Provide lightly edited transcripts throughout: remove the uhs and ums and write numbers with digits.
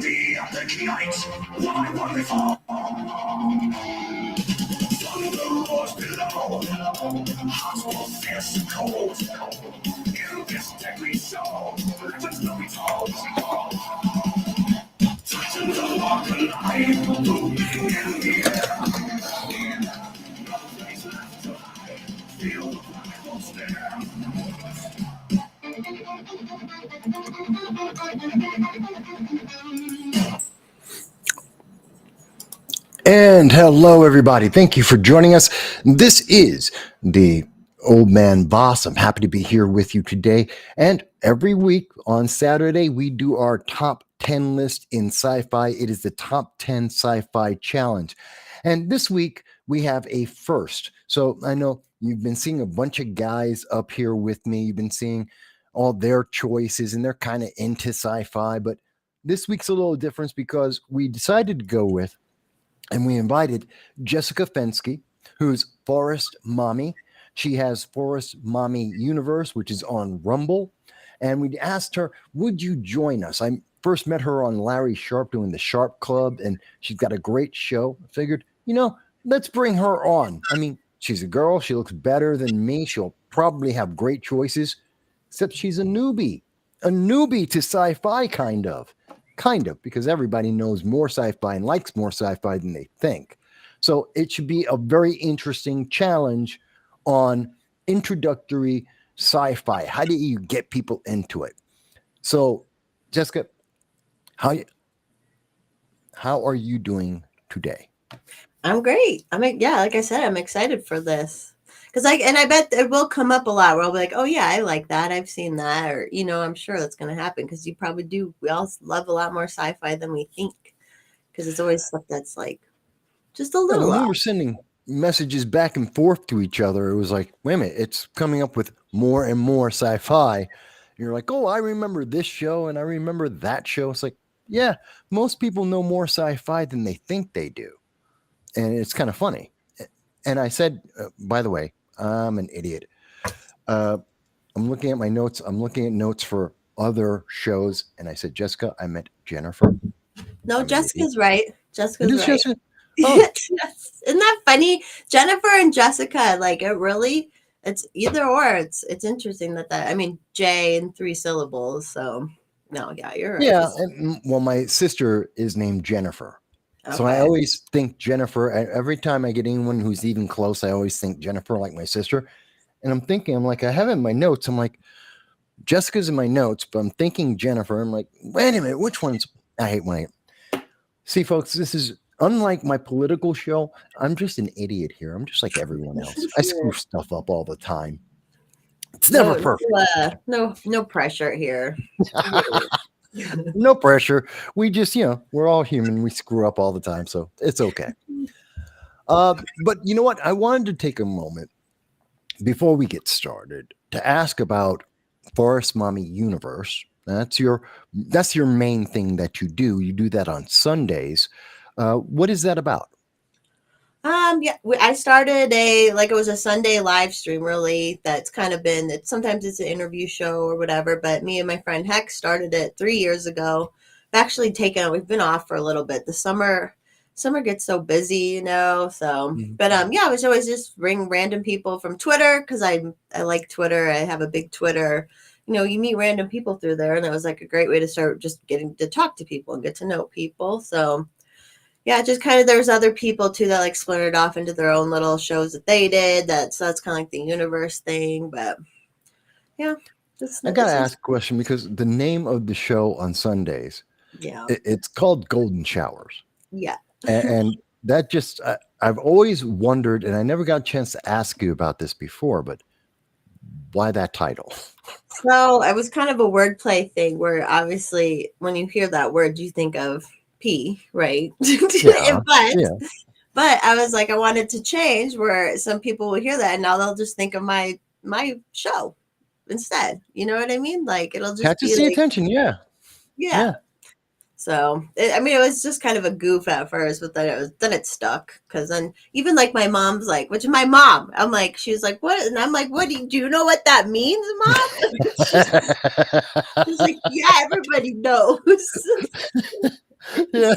the epic night, why were they fall? Thunder roars below, hot, fierce, and cold. In this deadly show, legends will be told. Titans will walk alive, booming in the air. No place left to hide, feel the primal stare. And hello, everybody. Thank you for joining us. This is the Old Man Vass. I'm happy to be here with you today. And every week on Saturday, we do our top 10 list in sci-fi. It is the top 10 sci-fi challenge. And this week, we have a first. So I know you've been seeing a bunch of guys up here with me. You've been seeing all their choices, and they're kind of into sci-fi. But this week's a little different because we decided to go with and we invited Jessica Fensky, who's Forest Mommy. She has Forest Mommy Universe, which is on Rumble. And we asked her, would you join us? I first met her on Larry Sharp doing the Sharp Club, and she's got a great show. I figured, let's bring her on. I mean, she's a girl. She looks better than me. She'll probably have great choices, except she's a newbie to sci-fi, kind of, because everybody knows more sci-fi and likes more sci-fi than they think. So it should be a very interesting challenge on introductory sci-fi. How do you get people into it? So, Jessica, how are you doing today? I'm great. Like I said, I'm excited for this. Because I bet it will come up a lot where I'll be like, oh yeah, I like that. I've seen that. Or, I'm sure that's going to happen because you probably do. We all love a lot more sci-fi than we think because it's always stuff that's like just a little When we were sending messages back and forth to each other, it was like, wait a minute, it's coming up with more and more sci-fi. You're like, oh, I remember this show and I remember that show. It's like, yeah, most people know more sci-fi than they think they do. And it's kind of funny. And I said, by the way, I'm an idiot. I'm looking at my notes. I'm looking at notes for other shows. And I said, Jessica, I meant Jennifer. No, Jessica's right. Jessica's right. Jessica? Oh. Yes. Isn't that funny? Jennifer and Jessica, like it's either or. It's interesting that J in 3 syllables. So no, yeah, you're right. Yeah. My sister is named Jennifer. Okay. So I always think Jennifer. Every time I get anyone who's even close, I always think Jennifer, like my sister. And I'm like, I have it in my notes. I'm like, Jessica's in my notes, but I'm thinking Jennifer. I'm like, wait a minute, which one's? I hate when see, folks, this is unlike my political show. I'm just an idiot here. I'm just like everyone else. I screw stuff up all the time. It's never perfect. No pressure here. No pressure. We just, we're all human. We screw up all the time, so it's okay. But you know what? I wanted to take a moment before we get started to ask about Forest Mommy Universe. That's your main thing that you do. You do that on Sundays. What is that about? I started it was a Sunday live stream, really. That's kind of sometimes it's an interview show or whatever, but me and my friend Hex started it 3 years ago. We've been off for a little bit. The summer gets so busy, so, but I was always just bring random people from Twitter because I like Twitter. I have a big Twitter. You meet random people through there, and it was like a great way to start just getting to talk to people and get to know people. So yeah, just kind of there's other people too that like split it off into their own little shows that they did. So that's kind of like the universe thing. But yeah, I gotta ask a question because the name of the show on Sundays, it's called Golden Showers. Yeah, and that just I've always wondered, and I never got a chance to ask you about this before, but why that title? So it was kind of a wordplay thing where obviously when you hear that word, you think of P, right? But I was like, I wanted to change where some people will hear that and now they'll just think of my show instead. You know what I mean? Like it'll just catches the attention. Yeah. So, I mean, it was just kind of a goof at first, but then it stuck. Because then even like my mom's like, which is my mom, I'm like, she was like, what? And I'm like, what do you know what that means, mom? She's like, yeah, everybody knows. Yeah,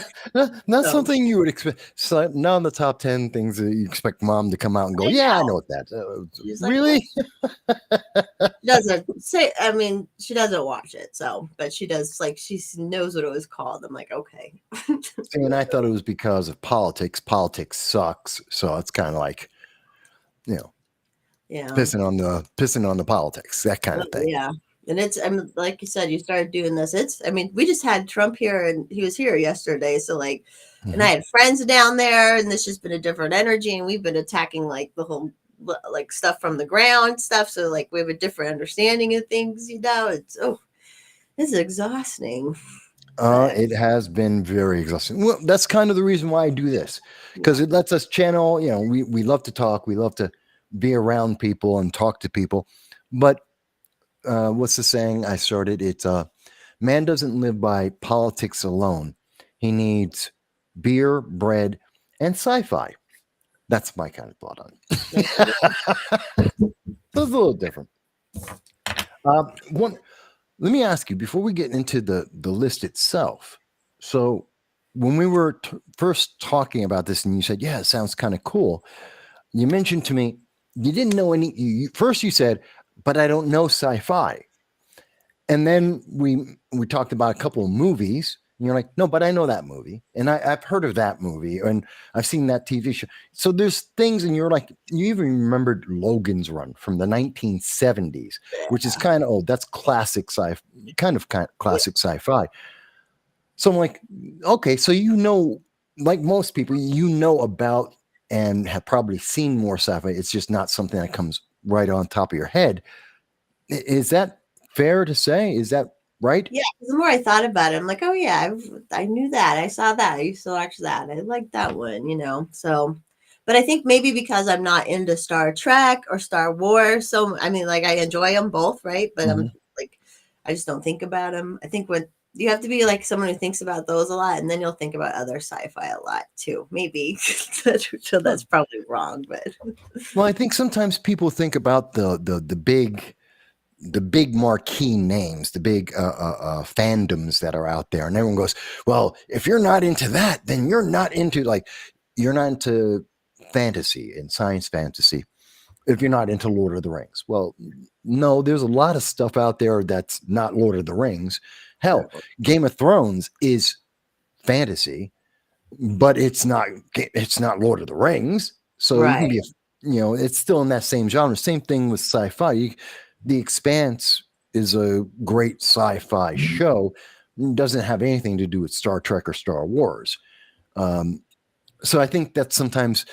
not So something you would expect. So not on the top 10 things that you expect mom to come out and go, I yeah, I know know. what that. She's like, what? Really? She doesn't say. I mean, she doesn't watch it. So, but she does. Like, she knows what it was called. I'm like, okay. See, and I thought it was because of politics. Politics sucks, so it's kind of like, you know, Yeah. pissing on the politics, that kind Oh, of thing. yeah. And it's, I mean, like you said, you started doing this. It's, I mean, we just had Trump here and he was here yesterday. So, like, and I Mhm. had friends down there, and this just been a different energy. And we've been attacking like the whole, like, stuff from the ground stuff. So, like, we have a different understanding of things, It's, oh, this is exhausting. But It has been very exhausting. Well, that's kind of the reason why I do this, because yeah, it lets us channel. We love to talk. We love to be around people and talk to people. But what's the saying I started? It's man doesn't live by politics alone. He needs beer, bread, and sci-fi. That's my kind of thought on that's it. it. So it's a little different. One, let me ask you before we get into the list itself. So when we were first talking about this, and you said, "Yeah, it sounds kind of cool," you mentioned to me you didn't know any. First, you said, "But I don't know sci-fi." And then we talked about a couple of movies. And you're like, no, but I know that movie, and I've heard of that movie, and I've seen that TV show. So there's things, and you're like, you even remembered Logan's Run from the 1970s, which is kind of old. That's classic kind of classic sci-fi. So I'm like, okay, so like most people, you know about and have probably seen more sci-fi. It's just not something that comes right on top of your head. Is that fair to say? Is that right? Yeah, 'cause the more I thought about it, I'm like, oh yeah, I knew that. I saw that. I used to watch that. I like that one. So, but I think maybe because I'm not into Star Trek or Star Wars, so I mean, like I enjoy them both, right? But I'm Mhm. like, I just don't think about them. I think when you have to be like someone who thinks about those a lot, and then you'll think about other sci-fi a lot too. Maybe so that's probably wrong, but Well, I think sometimes people think about the big marquee names, the big fandoms that are out there, and everyone goes, "Well, if you're not into that, then you're not into fantasy and science fantasy. If you're not into Lord of the Rings, well, no, there's a lot of stuff out there that's not Lord of the Rings. Hell, no. Game of Thrones is fantasy, but it's not Lord of the Rings. So you can Right. be it's still in that same genre. Same thing with sci-fi. The Expanse is a great sci-fi show. It doesn't have anything to do with Star Trek or Star Wars. Um, so I think that sometimes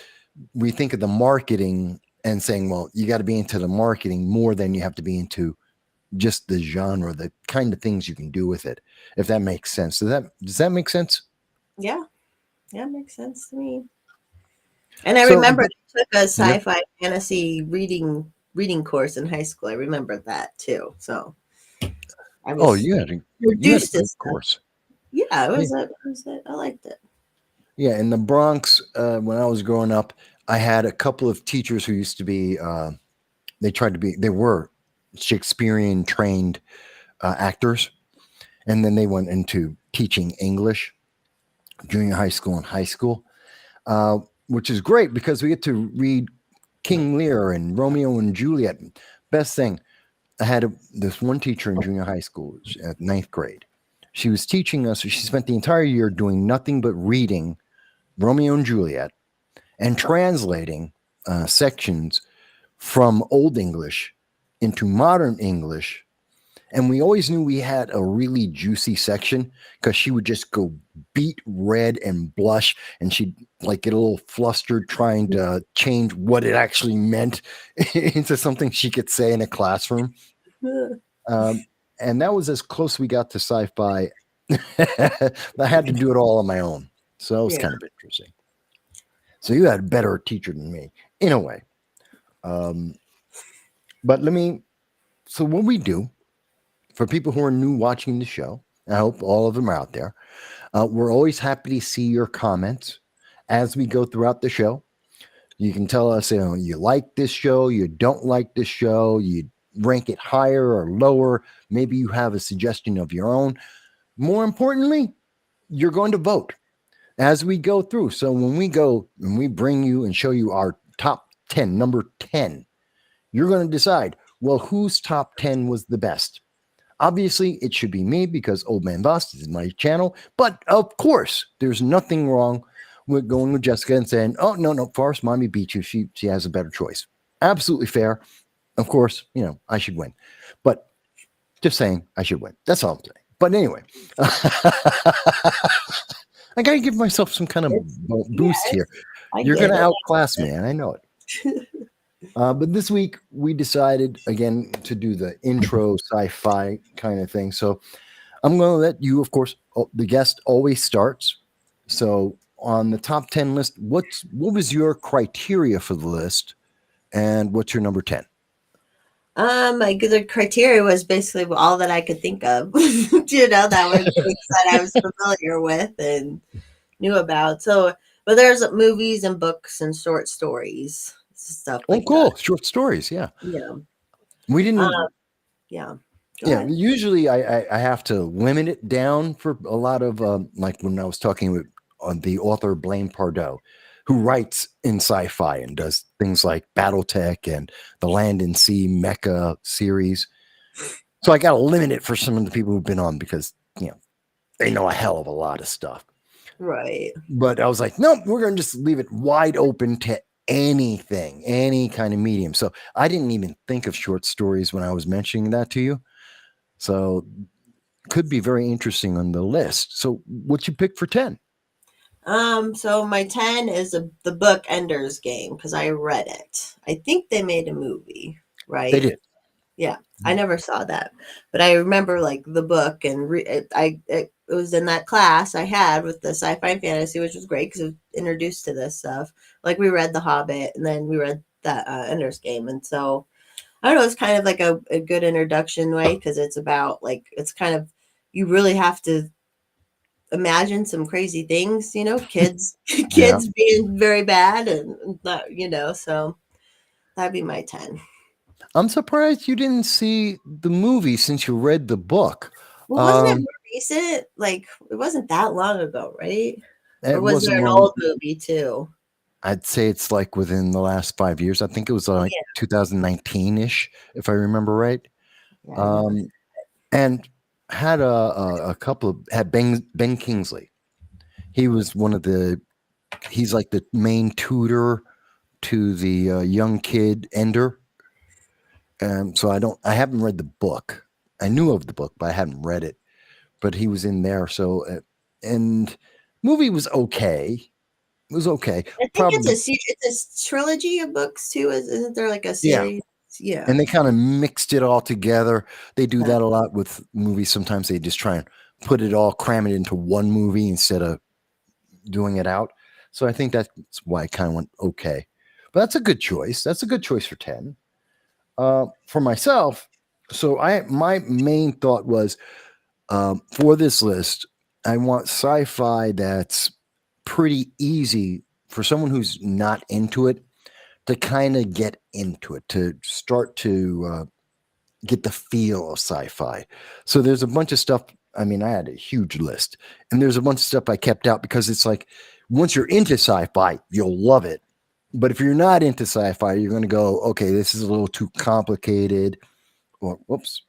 we think of the marketing and saying, well, you got to be into the marketing more than you have to be into just the genre, the kind of things you can do with it. If that makes sense. Does that make sense? Yeah, yeah, makes sense to me. And I So remember I took a yeah. sci-fi fantasy reading course in high school. I remember that too. So I Oh, was you had a introduced to great stuff. course. Yeah, Yeah, I liked it. yeah. In the Bronx, when I was growing up, I had a couple of teachers who used to be. They were Shakespearean trained actors, and then they went into teaching English, junior high school and high school, uh, which is great because we get to read King Lear and Romeo and Juliet. Best thing, I had this one teacher in junior high school at ninth grade. She was teaching us. She spent the entire year doing nothing but reading Romeo and Juliet and translating sections from Old English into modern English. And we always knew we had a really juicy section because she would just go beat red and blush, and she'd like get a little flustered trying to change what it actually meant into something she could say in a classroom. Um, and that was as close we got to sci-fi. I had to do it all on my own, so that was Yeah. kind of interesting. So you had a better teacher than me in a way. Um, but let me. So what we do for people who are new watching the show, I hope all of them are out there. We're always happy to see your comments as we go throughout the show. You can tell us, you like this show, you don't like this show, you rank it higher or lower. Maybe you have a suggestion of your own. More importantly, you're going to vote as we go through. So when we bring you and show you our top 10, number 10, you're going to decide, well, whose top 10 was the best? Obviously, it should be me because Old Man Vass is my channel. But of course, there's nothing wrong with going with Jessica and saying, oh, no, Forrest, mommy beat you. She has a better choice. Absolutely fair. Of course, I should win. But just saying I should win. That's all I'm saying. But anyway, I got to give myself some kind of boost here. You're going to outclass me, and I know it. But this week, we decided, again, to do the intro sci-fi kind of thing. So I'm going to let you, of course, the guest always starts. So on the top 10 list, what was your criteria for the list, and what's your number 10? The criteria was basically all that I could think of, that were things that I was familiar with and knew about. So, but there's movies and books and short stories, stuff like cool. that. Short stories. Yeah. Yeah. We didn't. Yeah. Yeah. Usually I have to limit it down for a lot of, like when I was talking with the author Blaine Pardoe, who writes in sci-fi and does things like Battletech and the Land and Sea Mecha series. So I got to limit it for some of the people who've been on because, they know a hell of a lot of stuff. Right. But I was like, no, we're going to just leave it wide open to anything, any kind of medium. So I didn't even think of short stories when I was mentioning that to you. So could be very interesting on the list. So what you pick for 10? So my 10 is the book Ender's Game because I read it. I think they made a movie, right? They did. Yeah, I never saw that, but I remember like the book and it was in that class I had with the sci-fi and fantasy, which was great because it was introduced to this stuff. Like we read The Hobbit and then we read that Ender's Game, and so I don't know, it's kind of like a good introduction way because it's about like it's kind of you really have to imagine some crazy things, kids kids being very bad and not, so that'd be my 10. I'm surprised you didn't see the movie since you read the book. Well, wasn't it more recent? Like it wasn't that long ago, right? Or was wasn't there an long. old movie too? I'd say it's like within the last 5 years. I think it was like 2019-ish, if I remember right. Yeah, And had a couple of had Ben Kingsley. He was he's like the main tutor to the young kid Ender. So I haven't read the book. I knew of the book, but I hadn't read it. But he was in there. So, and movie was okay. It was okay. I think it's a trilogy of books too. Isn't there like a series? Yeah. And they kind of mixed it all together. They do that a lot with movies. Sometimes they just try and put it all, cram it into one movie instead of doing it out. So I think that's why I kind of went okay. But that's a good choice. That's a good choice for 10. For myself, so my main thought was for this list, I want sci-fi that's pretty easy for someone who's not into it to kind of get into it, to start to get the feel of sci-fi. So there's a bunch of stuff. I mean, I had a huge list, and there's a bunch of stuff I kept out because it's like once you're into sci-fi, you'll love it. But if you're not into sci-fi, you're going to go, okay, this is a little too complicated. Or, whoops.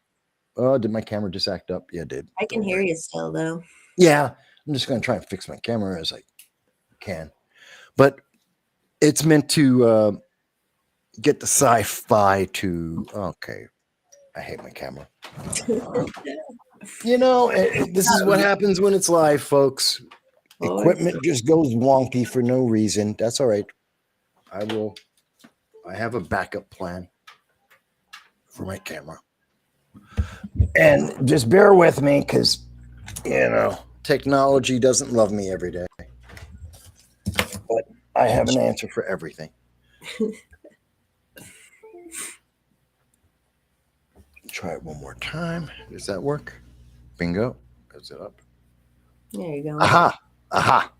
Did my camera just act up? Yeah, it did. I can hear you still though. Yeah, I'm just going to try and fix my camera as I can. But it's meant to get the sci-fi to, okay, I hate my camera. This is what happens when it's live, folks. Equipment just goes wonky for no reason. That's all right. I have a backup plan for my camera. And just bear with me because, technology doesn't love me every day. But I have an answer for everything. Try it one more time. Does that work? Bingo. Is it up? There you go. Aha. Aha.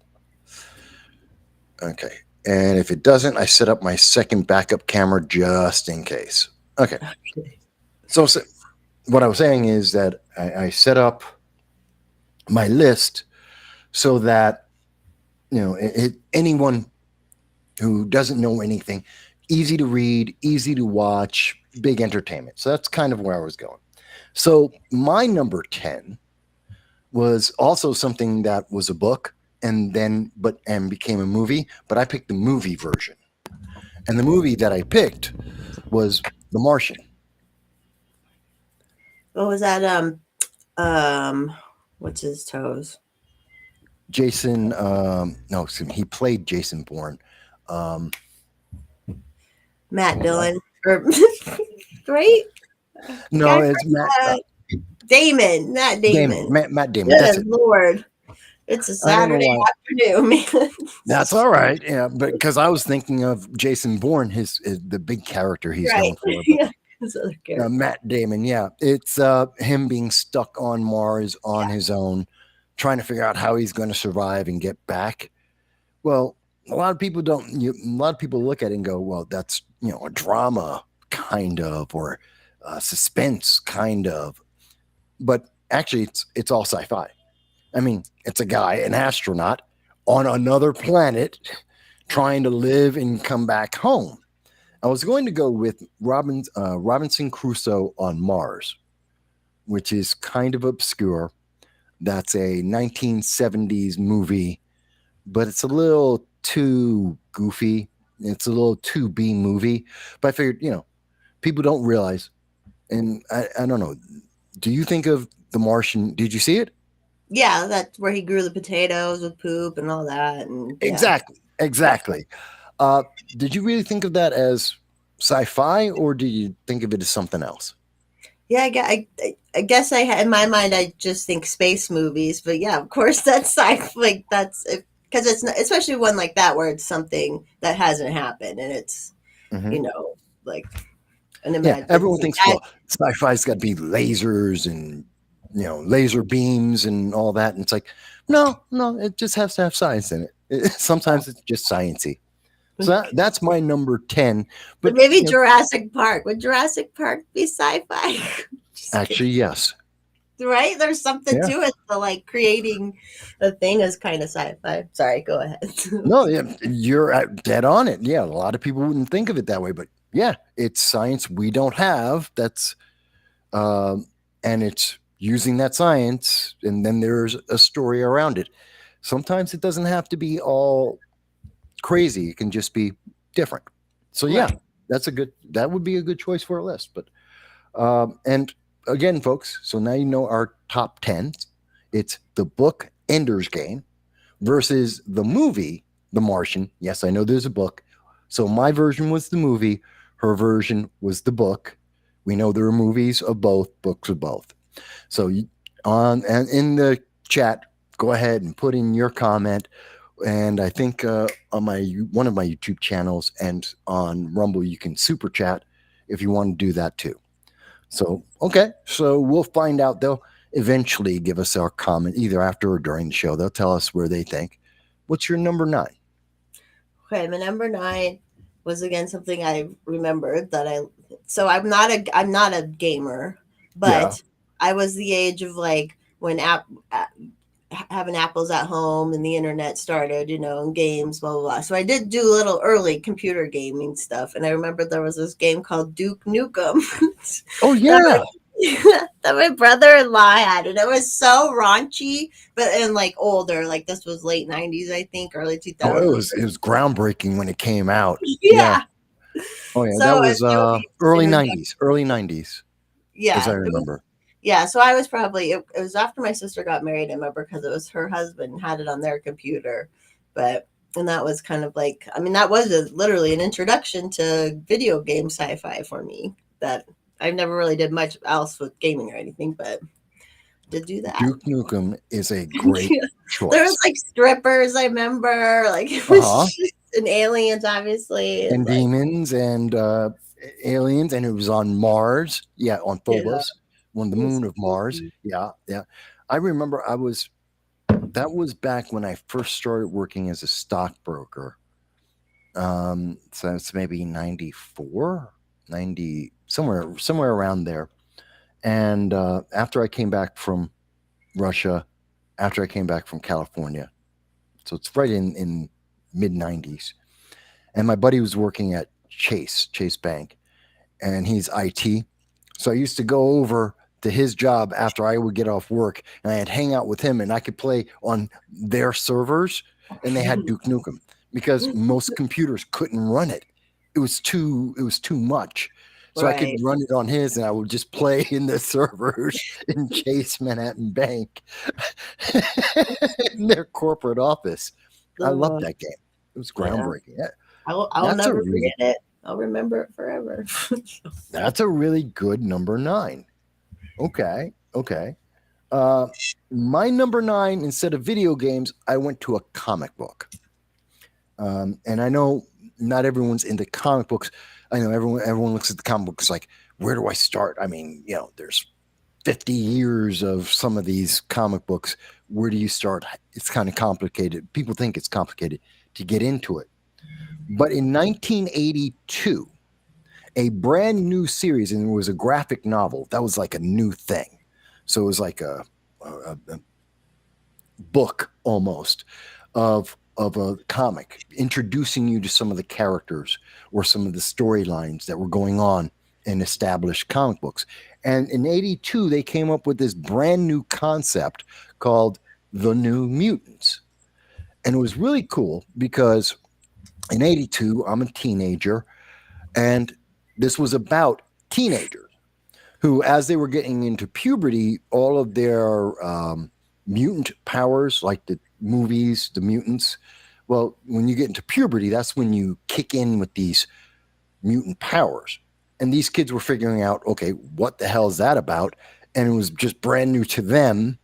Okay. And if it doesn't, I set up my second backup camera just in case. Okay. So what I was saying is that I set up my list so that, anyone who doesn't know anything, easy to read, easy to watch, big entertainment. So that's kind of where I was going. So my number 10 was also something that was a book and became a movie, but I picked the movie version. And the movie that I picked was The Martian. What was that? Um, what's his toes? Jason, no, excuse me, he played Jason Bourne. Um, Matt Dillon, or right? no, Guy, it's Matt Damon, Matt Damon. Damon. Matt Damon. That's Good it. Lord, it's a I don't know Saturday why. afternoon, man. That's all right. Yeah, but because I was thinking of Jason Bourne, his the big character he's Right? known for. But Yeah, his other character. Matt Damon, yeah, it's him being stuck on Mars on his own, trying to figure out how he's going to survive and get back. Well, a lot of people don't. A lot of people look at it and go, "Well, that's a drama kind of, or suspense kind of." But actually, it's all sci-fi. I mean, it's a guy, an astronaut, on another planet, trying to live and come back home. I was going to go with Robinson Crusoe on Mars, which is kind of obscure. That's a 1970s movie, but it's a little too goofy. It's a little too B movie. But I figured, people don't realize. And I don't know. Do you think of The Martian? Did you see it? Yeah, that's where he grew the potatoes with poop and all that, and yeah, Exactly. yeah, Exactly. Did you really think of that as sci-fi, or did you think of it as something else? yeah. I guess in my mind, I just think space movies, but yeah, of course, that's like that's because it's not, especially one like that where it's something that hasn't happened and it's Hmm. you know like an Yeah, imagine. everyone thinks, well, sci-fi's got to be lasers and laser beams and all that, and it's like, no, no, it just has to have science in it. Sometimes it's just sciencey. So that's my number 10. But But maybe Jurassic Park. Would Jurassic Park be sci-fi? Just kidding. actually, yes, Right? There's something yeah, to it. The like creating a thing is kind of sci-fi. Sorry, go ahead. no, yeah, you're dead on it. Yeah, a lot of people wouldn't think of it that way, but yeah, it's science we don't have. Um, and it's using that science, and then there's a story around it. Sometimes it doesn't have to be all crazy; it can just be different. So yeah, Right. that would be a good choice for a list. But and again, folks, so now you know our top 10. It's the book Ender's Game versus the movie The Martian. Yes, I know there's a book. So my version was the movie, her version was the book. We know there are movies of both, books of both. So on and in the chat, go ahead and put in your comment. And I think on my one of my YouTube channels and on Rumble, you can super chat if you want to do that too. So okay, so we'll find out. They'll eventually give us our comment either after or during the show. They'll tell us where they think. What's your number 9? Okay, my number 9 was again something I remembered that I. So I'm not a gamer, Yeah. but I was the age of like when having apples at home and the internet started, and games, blah blah blah. So I did do a little early computer gaming stuff, and I remember there was this game called Duke Nukem Oh that yeah. that my brother-in-law had, and it was so raunchy, but and like older, like this was late '90s, I think, early Oh, it 2000s. was it was groundbreaking when it came out. Yeah. Yeah. Oh yeah, that So was it was early introduced. 90s, early 90s as I Yeah, it was. remember. Yeah, so I was probably it was after my sister got married, I remember, because it was her husband had it on their computer. But and that was kind of like, I mean, that was literally an introduction to video game sci-fi for me. That I never really did much else with gaming or anything, but did do that. Duke Nukem is a great There was choice. like strippers, I remember, like it was Uh-huh. just, and aliens, obviously, and And like demons and aliens, and it was on Mars. Yeah, on yeah, Phobos, on the it was moon of Mars. spooky. Yeah, yeah. I remember I was that was back when I first started working as a stockbroker. So it's maybe 94, 90, somewhere around there. And after I came back from Russia, after I came back from California, so it's right in mid 90s. And my buddy was working at Chase Bank, and he's IT. So I used to go over to his job after I would get off work, and I'd hang out with him, and I could play on their servers, and they had Duke Nukem because most computers couldn't run it. It was too much. So I could Right. run it on his, and I would just play in the servers in Chase Manhattan Bank in their corporate office. I loved So, that game. It was yeah. groundbreaking. I'll That's a never really forget it. I'll remember it forever. that's a really good number 9. Okay, okay. Uh, my number 9, instead of video games, I went to a comic book. And I know not everyone's into comic books. I know everyone looks at the comic books like, where do I start? I mean, there's 50 years of some of these comic books. Where do you start? It's kind of complicated. People think it's complicated to get into it. But in 1982, a brand new series, and it was a graphic novel. That was like a new thing. So it was like a book almost of a comic introducing you to some of the characters or some of the storylines that were going on in established comic books. And in 82, they came up with this brand new concept called the New Mutants. And it was really cool because in 82, I'm a teenager, and this was about teenagers who, as they were getting into puberty, all of their mutant powers, like the movies, the mutants. Well, when you get into puberty, that's when you kick in with these mutant powers. And these kids were figuring out, okay, what the hell is that about? And it was just brand new to them.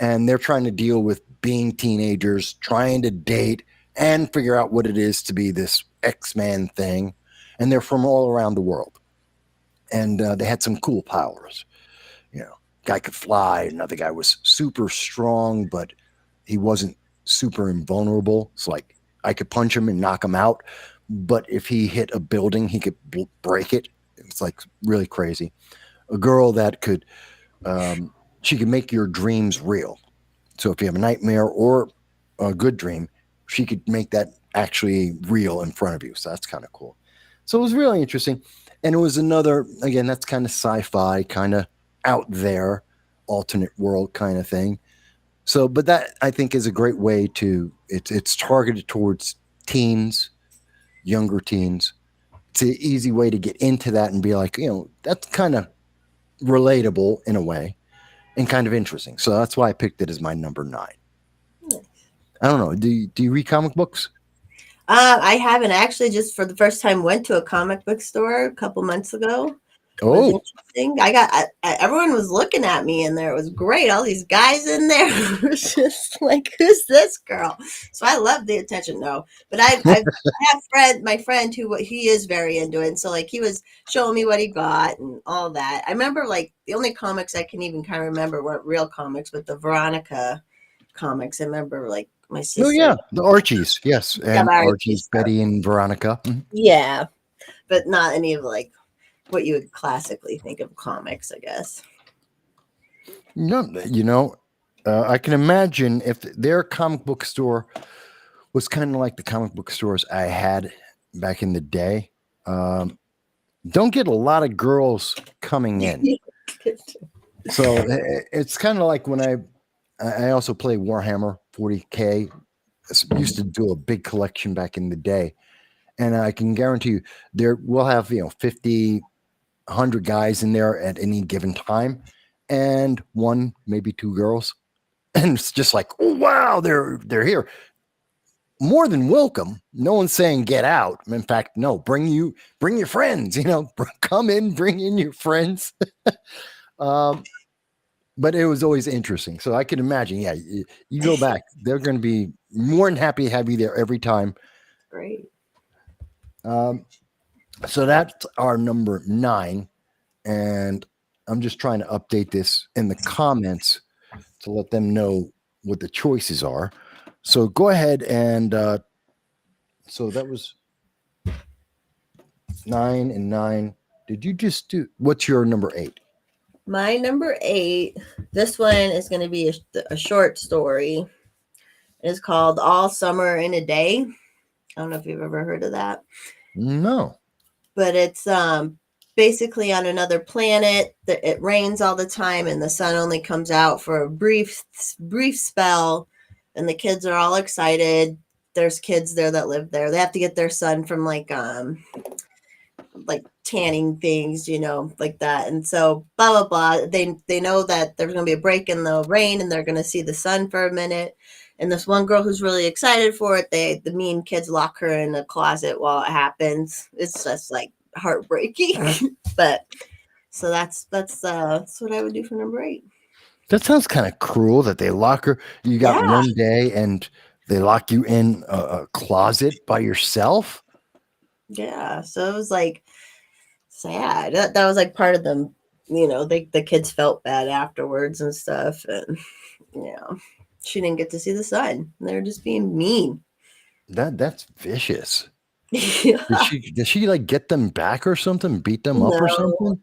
And they're trying to deal with being teenagers, trying to date and figure out what it is to be this X-Man thing. And they're from all around the world. And they had some cool powers. Guy could fly. Another guy was super strong, but he wasn't super invulnerable. It's like I could punch him and knock him out, but if he hit a building, he could break it. It's like really crazy. A girl that could, she could make your dreams real. So if you have a nightmare or a good dream, she could make that actually real in front of you. So that's kind of cool. So it was really interesting. And it was another, again, that's kind of sci-fi, kind of out there, alternate world kind of thing. So, but that I think is a great way to, it's targeted towards teens, younger teens. It's an easy way to get into that and be like, that's kind of relatable in a way and kind of interesting. So that's why I picked it as my number 9. I don't know. Do you read comic books? I haven't actually. Just for the first time, went to a comic book store a couple months ago. It was Oh, interesting. Everyone was looking at me in there. It was great. All these guys in there. It was just like, who's this girl? So I love the attention. No, but I have my friend who he is very into it. And so like he was showing me what he got and all that. I remember like the only comics I can even kind of remember weren't real comics, but the Veronica comics. I remember like my oh sister. yeah, the Archies, yes, Yeah, and Archie Archie's stuff. Betty and Veronica. Mhm. Yeah, but not any of like what you would classically think of comics, I guess. No, I can imagine if their comic book store was kind of like the comic book stores I had back in the day. Um, don't get a lot of girls coming in, so it's kind of like when I also play Warhammer 40K. Used to do a big collection back in the day, and I can guarantee you there we'll have 50, 100 guys in there at any given time, and one maybe two girls, and it's just like, oh wow, they're here, more than welcome. No one's saying get out. In fact, no, bring your friends. Come in, bring in your friends. um, but it was always interesting. So I can imagine, yeah, you go back, they're going to be more than happy to have you there every time. Great. Um, so that's our number 9, and I'm just trying to update this in the comments to let them know what the choices are. So go ahead and so that was 9 and 9. Did you just do what's your number 8? My number 8, this one is going to be a short story. It's called All Summer in a Day. I don't know if you've ever heard of that. No. But it's basically on another planet that it rains all the time and the sun only comes out for a brief spell, and the kids are all excited. There's kids there that live there. They have to get their sun from like tanning things, like that. And so blah blah blah. They know that there's gonna be a break in the rain and they're gonna see the sun for a minute. And this one girl who's really excited for it, the mean kids lock her in a closet while it happens. It's just like heartbreaking. But so that's what I would do for number 8. That sounds kind of cruel that they lock her. You got Yeah. one day and they lock you in a closet by yourself. Yeah. So it was like sad. That was like part of them, the kids felt bad afterwards and stuff. And she didn't get to see the sun. They were just being mean. That's vicious. Yeah. Did she like get them back or something? Beat them up or something?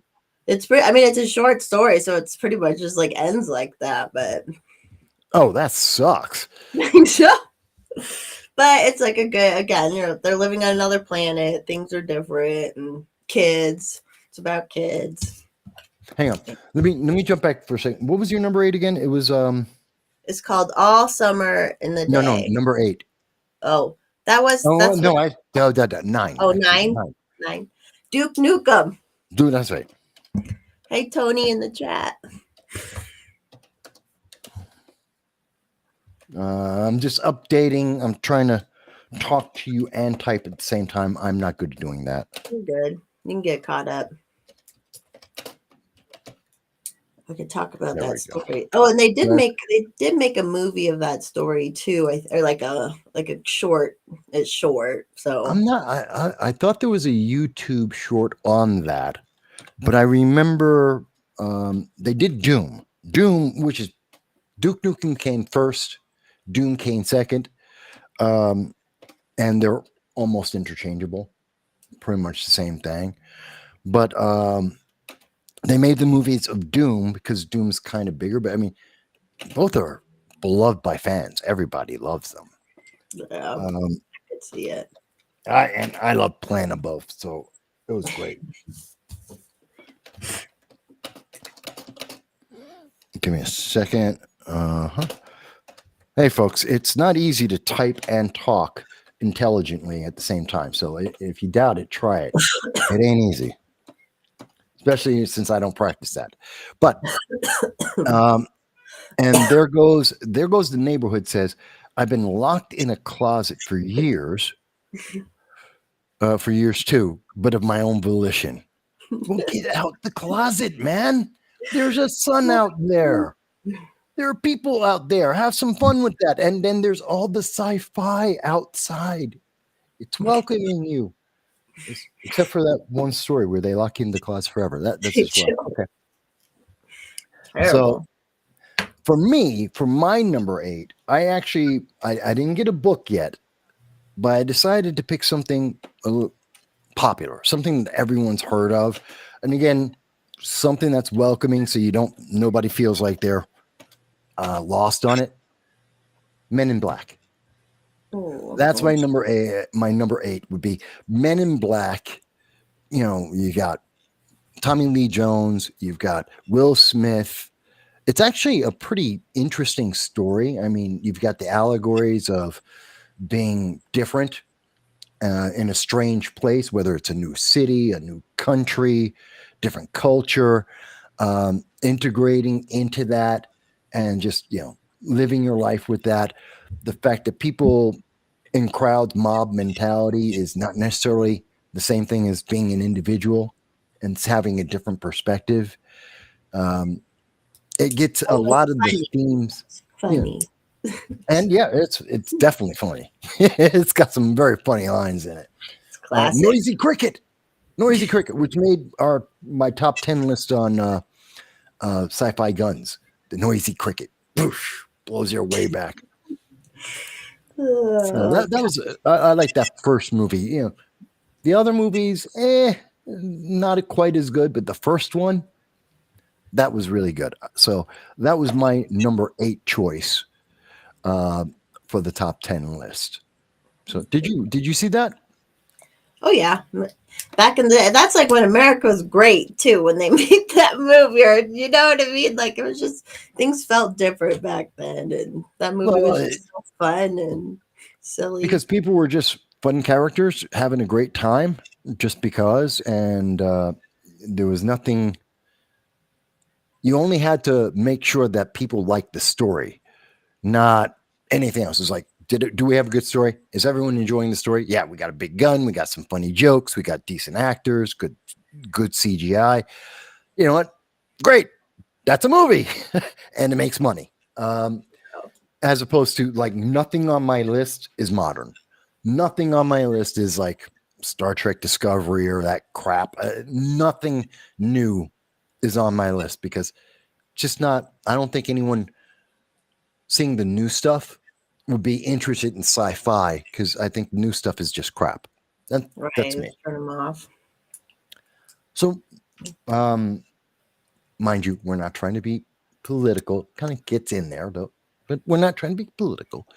It's it's a short story, so it's pretty much just like ends like that. But oh, that sucks. But it's like they're living on another planet. Things are different, and kids. It's about kids. Hang on. Let me jump back for a second. What was your number 8 again? It was It's called All Summer in the Day. No, number 8. Oh, that's 9. Oh, 9. 9. Duke Nukem. Dude, that's right. Hey, Tony in the chat. I'm just updating. I'm trying to talk to you and type at the same time. I'm not good at doing that. You're good. You can get caught up. I could talk about that story. Oh, and they did make a movie of that story too, or like a short. It's short, so I'm not. I thought there was a YouTube short on that, but I remember they did Doom, which is Duke Nukem came first, Doom came second, and they're almost interchangeable, pretty much the same thing, but they made the movies of Doom because Doom's kind of bigger, but I mean, both are beloved by fans. Everybody loves them. Yeah, I could see it. I love playing them both, so it was great. Give me a second. Hey, folks, it's not easy to type and talk intelligently at the same time. So if you doubt it, try it. It ain't easy. Especially since I don't practice that. But and there goes the neighborhood says, I've been locked in a closet for years too, but of my own volition. Well, get out the closet, man. There's a sun out there. There are people out there. Have some fun with that. And then there's all the sci-fi outside. It's welcoming you. Except for that one story where they lock you in the closet forever. That's just one. Okay. Terrible. So for me, for my number 8, I didn't get a book yet, but I decided to pick something a little popular, something that everyone's heard of. And again, something that's welcoming so nobody feels like they're lost on it. Men in Black. That's my number 8. My number 8 would be Men in Black. You got Tommy Lee Jones. You've got Will Smith. It's actually a pretty interesting story. I mean, you've got the allegories of being different in a strange place, whether it's a new city, a new country, different culture, integrating into that and just, living your life with that. The fact that people in crowds, mob mentality is not necessarily the same thing as being an individual and having a different perspective. It gets a lot of the themes. Funny. And yeah, it's definitely funny. It's got some very funny lines in it. It's classic. Noisy Cricket, which made my top 10 list on Sci-Fi Guns. The Noisy Cricket. Boosh. blows your way back. So Oh, that was I like that first movie. The other movies, not quite as good, but the first one that was really good. So that was my number 8 choice uh, for the top 10 list. So did you see that? oh yeah. Back in the that's like when America was great too, when they made that movie, or you know what I mean? Like it was just things felt different back then, and that movie Well, was just so fun and silly. because people were just fun characters having a great time just because, and there was nothing. You only had to make sure that people liked the story, not anything else. It's like, do we have a good story? Is everyone enjoying the story? Yeah, we got a big gun, we got some funny jokes, we got decent actors, good CGI. You know what? Great, that's a movie, and it makes money. As opposed to like nothing on my list is modern. Nothing on my list is like Star Trek Discovery or that crap. Nothing new is on my list because just not. I don't think anyone seeing the new stuff would be interested in sci-fi because I think new stuff is just crap. That's Right, me. turn them off. So, um, mind you, we're not trying to be political. Kind of gets in there though, but we're not trying to be political.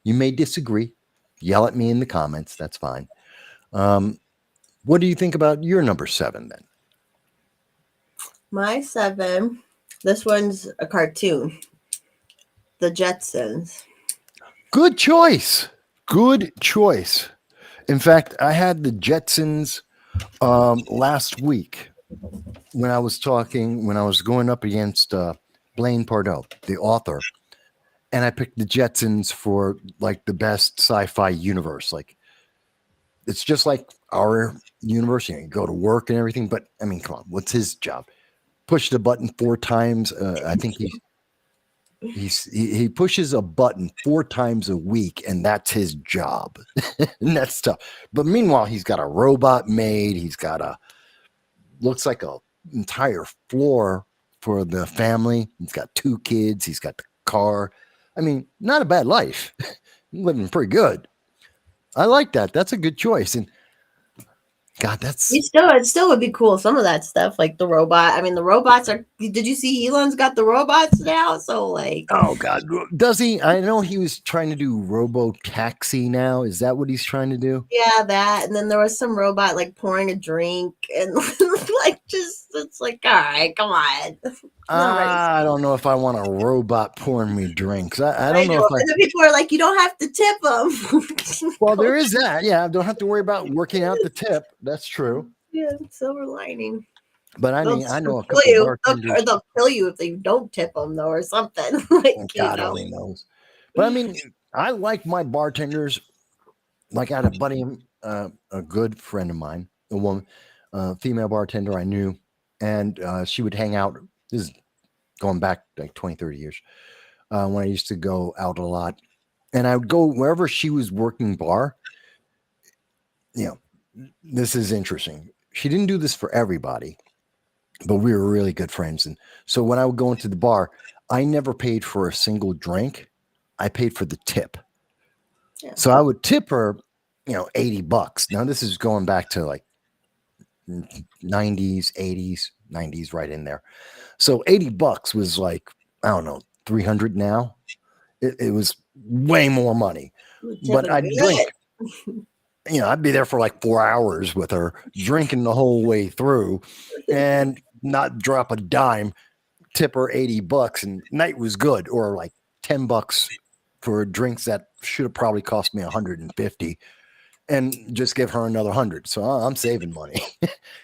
You may disagree. Yell at me in the comments. That's fine. Um, what do you think about your number 7 then? My 7. This one's a cartoon. The Jetsons. Good choice. Good choice. In fact, I had the Jetsons last week when I was going up against Blaine Pardoe, the author, and I picked the Jetsons for like the best sci-fi universe. Like it's just like our universe. You go to work and everything, but I mean, come on, what's his job? Push the button 4 times. I think he pushes a button 4 times a week, and that's his job. And that's tough. But meanwhile, he's got a robot made. He's got a looks like a entire floor for the family. He's got 2 kids. He's got the car. I mean, not a bad life. Living pretty good. I like that. That's a good choice. And God, that's It still would be cool. Some of that stuff, like the robot. I mean, the robots are. Did you see Elon's got the robots now? So like, oh God. Does he? I know he was trying to do robo taxi now. Is that what he's trying to do? yeah, that. And then there was some robot like pouring a drink and like just it's like, all right, come on. Not ready. I don't know if I want a robot pouring me drinks. I don't I know know. if I. And then people are like, you don't have to tip them. Well, there is that. Yeah, I don't have to worry about working out the tip. That's true. Yeah, silver lining. But I They'll mean, I know a kill couple you. Or bartenders. they'll kill you if they don't tip them though, or something. Like you God know. only knows. But I mean, I like my bartenders. Like I had a buddy, a good friend of mine, a woman, female bartender I knew, and she would hang out. This is going back like 20, 30 years when I used to go out a lot. And I would go wherever she was working bar. You know, this is interesting. She didn't do this for everybody, but we were really good friends. And so when I would go into the bar, I never paid for a single drink. I paid for the tip. Yeah. So I would tip her, $80. Now this is going back to like 90s, 80s, 90s, right in there. So $80 was like, I don't know, 300 now. It was way more money. But Tipping I'd drink, good. I'd be there for like 4 hours with her, drinking the whole way through and not drop a dime, tip her $80, and night was good, or like $10 for drinks that should have probably cost me 150, and just give her another 100. So I'm saving money.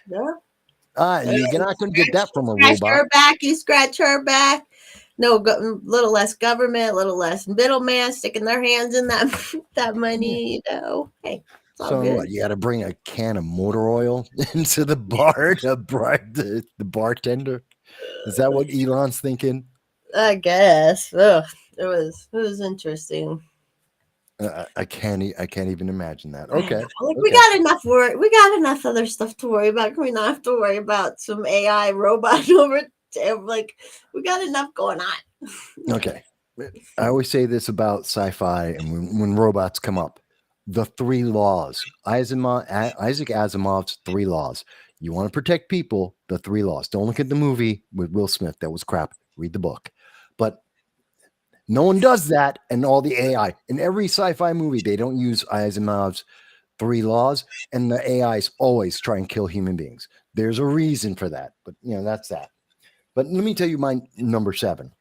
Yeah. You're not going to get that from a Scratch robot. her back, you scratch her back. No, little less government, little less middleman sticking their hands in that that money. Hey, it's all So good. what? You got to bring a can of motor oil into the bar to bribe the bartender. Is that what Elon's thinking? I guess. Ugh, it was interesting. I can't. I can't even imagine that. Okay. Like we Okay. got enough work. We got enough other stuff to worry about. Can we not have to worry about some AI robot over? Like we got enough going on. Okay. I always say this about sci-fi and when robots come up, the three laws. Isaac Asimov's three laws. You want to protect people, the three laws. Don't look at the movie with Will Smith. That was crap. Read the book. But no one does that, and all the AI. In every sci-fi movie, they don't use Asimov's three laws, and the AIs always try and kill human beings. There's a reason for that, but that's that. But let me tell you my number seven,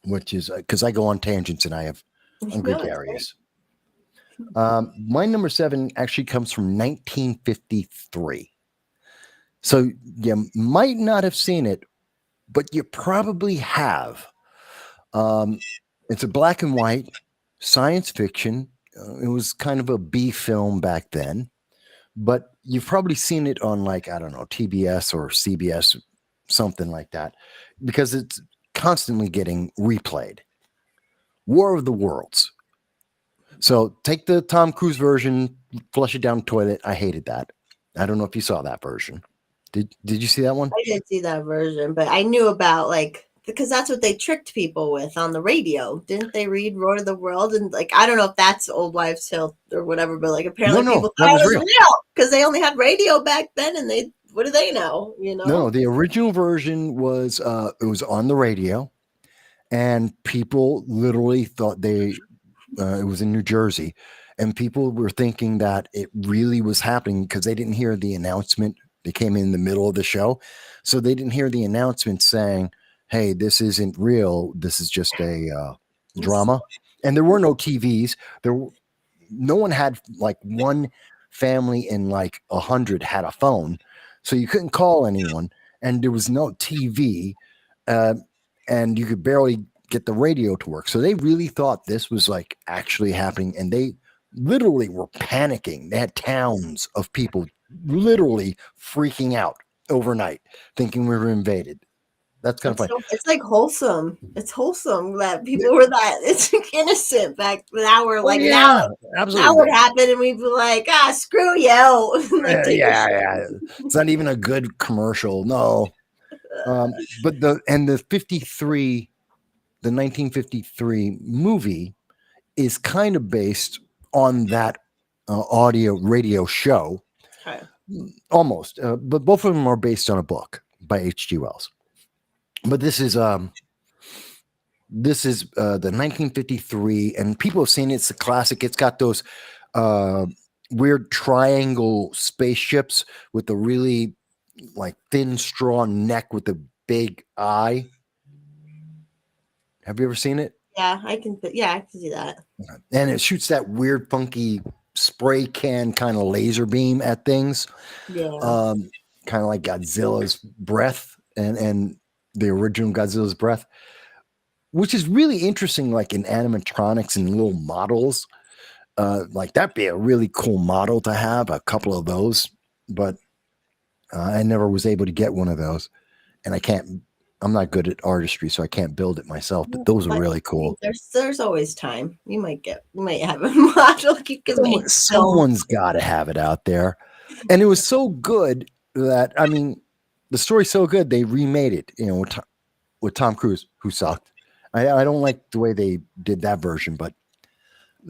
which is because I go on tangents and I have No, it's gregarious. My number seven actually comes from 1953. So you might not have seen it, but you probably have. Um, it's a black and white science fiction. It was kind of a B film back then, but you've probably seen it on, like, I don't know, TBS or CBS, something like that, because it's constantly getting replayed. War of the Worlds. So take the Tom Cruise version, flush it down the toilet. I hated that. I don't know if you saw that version. Did you see that one? I didn't see that version, but I knew about, like, because that's what they tricked people with on the radio. Didn't they read Roar of the World? And, like, I don't know if that's old wives' tale or whatever, but, like, apparently No, people that thought was it was real. real because they only had radio back then, and what do they know? No, the original version was it was on the radio, and people literally thought it was in New Jersey, and people were thinking that it really was happening because they didn't hear the announcement. They came in the middle of the show, so they didn't hear the announcement saying, "Hey, this isn't real. This is just a drama." And there were no TVs. No one had, like, one family in like 100 had a phone, so you couldn't call anyone, and there was no TV, uh, and you could barely get the radio to work. So they really thought this was, like, actually happening, and they literally were panicking. They had towns of people literally freaking out overnight, thinking we were invaded. That's kind of funny. It's like wholesome. It's wholesome that people were that it's innocent back. Now we're Oh like, yeah, now what absolutely. happened? And we'd be like, screw you. Like, take a shit. Yeah. It's not even a good commercial. No. But the 53, the 1953 movie is kind of based on that audio radio show, Okay. almost. But both of them are based on a book by H.G. Wells. But this is the 1953, and people have seen it. It's a classic. It's got those uh, weird triangle spaceships with the really, like, thin straw neck with the big eye. Have you ever seen it? Yeah, I can. Yeah, I can see that. And it shoots that weird, funky spray can kind of laser beam at things, Yeah. kind of like Godzilla's breath and the original Godzilla's breath, which is really interesting, like in animatronics and little models. Like, that'd be a really cool model to have, a couple of those, but I never was able to get one of those, and I'm not good at artistry, so I can't build it myself, but those are But really cool. there's always time. You might have a model you can make. Someone's got to have it out there. And it was so good that, I mean, the story's so good, they remade it, with Tom Cruise, who sucked. I don't like the way they did that version, but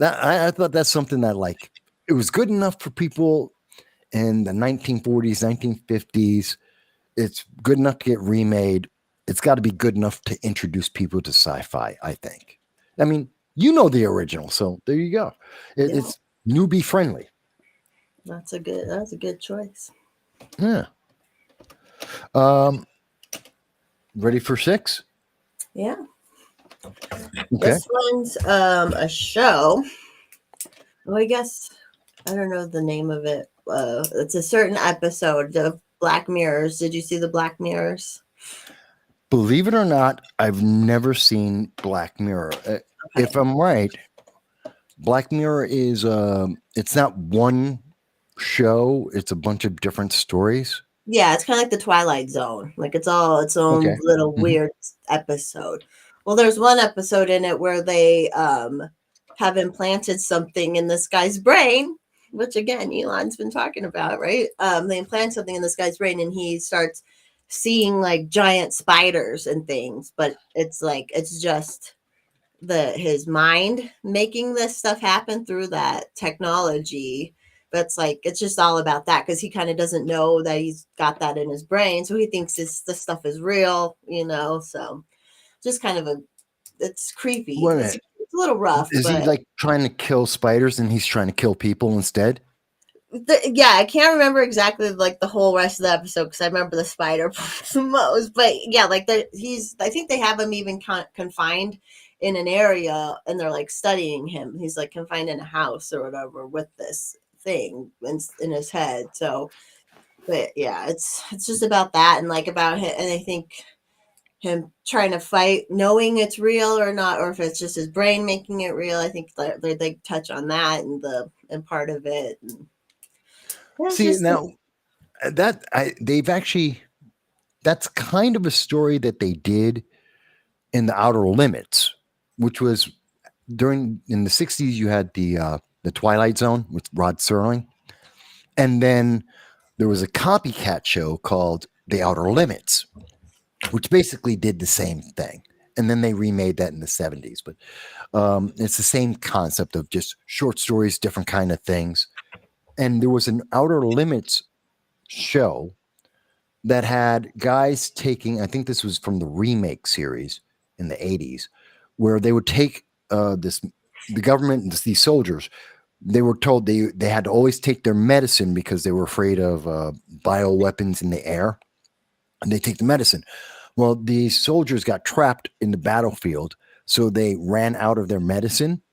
I thought that's something that, like, it was good enough for people in the 1940s, 1950s. It's good enough to get remade. It's got to be good enough to introduce people to sci-fi, I think. I mean, the original, so there you go. It's newbie friendly. That's a good choice. Yeah. Ready for six? Yeah. Okay. This one's a show. Well, I guess I don't know the name of it. It's a certain episode of Black Mirrors. Did you see the Black Mirrors? Believe it or not, I've never seen Black Mirror. If I'm right, Black Mirror is it's not one show, it's a bunch of different stories. Yeah, it's kind of like the Twilight Zone. Like, it's all its own little weird episode. Well, there's one episode in it where they have implanted something in this guy's brain, which, again, Elon's been talking about, right? They implant something in this guy's brain, and he starts seeing, like, giant spiders and things, but it's like it's just his mind making this stuff happen through that technology. But it's like it's just all about that because he kind of doesn't know that he's got that in his brain, so he thinks this stuff is real, So just kind of it's creepy. Wait a It's minute. a little rough, Is he but like trying to kill spiders and he's trying to kill people instead? yeah, I can't remember exactly like the whole rest of the episode because I remember the spider parts the most. But yeah, like I think they have him even confined in an area, and they're like studying him. He's like confined in a house or whatever with this thing in his head. So, but yeah, it's just about that and like about him, and I think him trying to fight, knowing it's real or not, or if it's just his brain making it real. I think they touch on that and part of it. And it's See, just now they've actually that's kind of a story that they did in the Outer Limits, which was during in the 60s. You had the Twilight Zone with Rod Serling, and then there was a copycat show called The Outer Limits, which basically did the same thing. And then they remade that in the 70s. But it's the same concept of just short stories, different kind of things. And there was an Outer Limits show that had guys taking, I think this was from the remake series in the 80s, where they would take the government, these soldiers, they were told they had to always take their medicine because they were afraid of bioweapons in the air. And they take the medicine. Well, the soldiers got trapped in the battlefield, so they ran out of their medicine,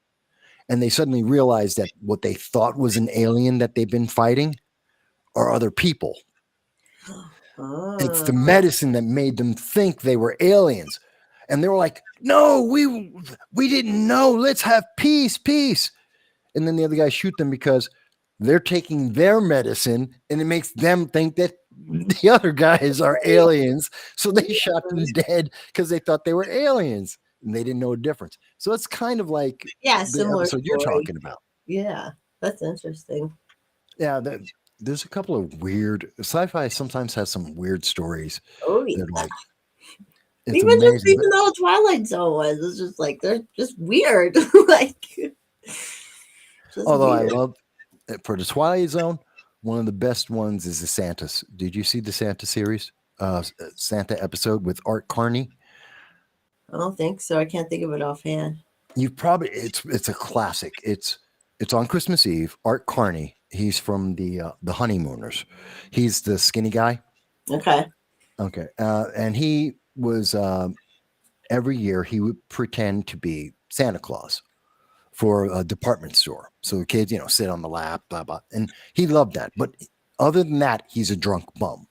and they suddenly realized that what they thought was an alien that they've been fighting are other people. It's the oh. medicine that made them think they were aliens. And they were like, "No, we didn't know. Let's have peace, peace." And then the other guys shoot them because they're taking their medicine and it makes them think that the other guys are aliens. So they shot them dead because they thought they were aliens and they didn't know a difference. So it's kind of like Yeah, the similar episode you're story. talking about. Yeah, that's interesting. Yeah, there's a couple of weird sci-fi sometimes has some weird stories Oh yeah. that like it's Even just amazing. But even though Twilight Zone was, it's just like they're just weird. like just although I weird. love for the Twilight Zone, one of the best ones is the Santa's. Did you see the Santa series? Santa episode with Art Carney. I don't think so. I can't think of it offhand. You probably it's a classic. It's on Christmas Eve. Art Carney. He's from the Honeymooners. He's the skinny guy. Okay. Okay, and he was every year he would pretend to be Santa Claus for a department store. So the kids, sit on the lap, blah blah, and he loved that. But other than that, he's a drunk bum.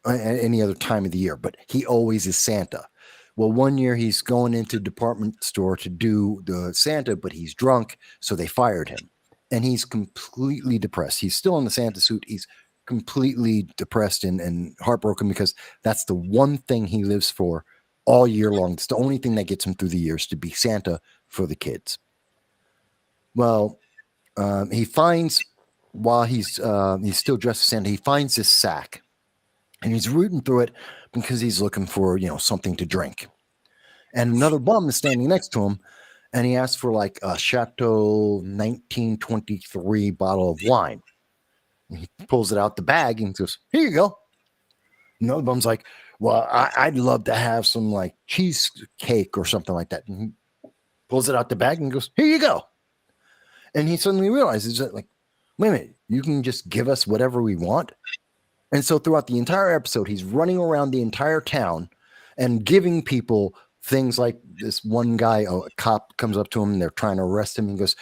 Any other time of the year, but he always is Santa. Well, one year he's going into department store to do the Santa, but he's drunk, so they fired him. And he's completely depressed. He's still in the Santa suit. He's completely depressed and heartbroken because that's the one thing he lives for all year long. It's the only thing that gets him through the years to be Santa for the kids. Well, he finds while he's still dressed as Santa, he finds this sack and he's rooting through it because he's looking for something to drink. And another bum is standing next to him, and he asks for like a Chateau 1923 bottle of wine. And he pulls it out the bag and goes, "Here you go." Another bum's like, "Well, I'd love to have some like cheesecake or something like that." And he pulls it out the bag and goes, "Here you go." And he suddenly realizes that, like, wait a minute, you can just give us whatever we want. And so throughout the entire episode, he's running around the entire town and giving people things like this one guy, a cop comes up to him and they're trying to arrest him. And goes,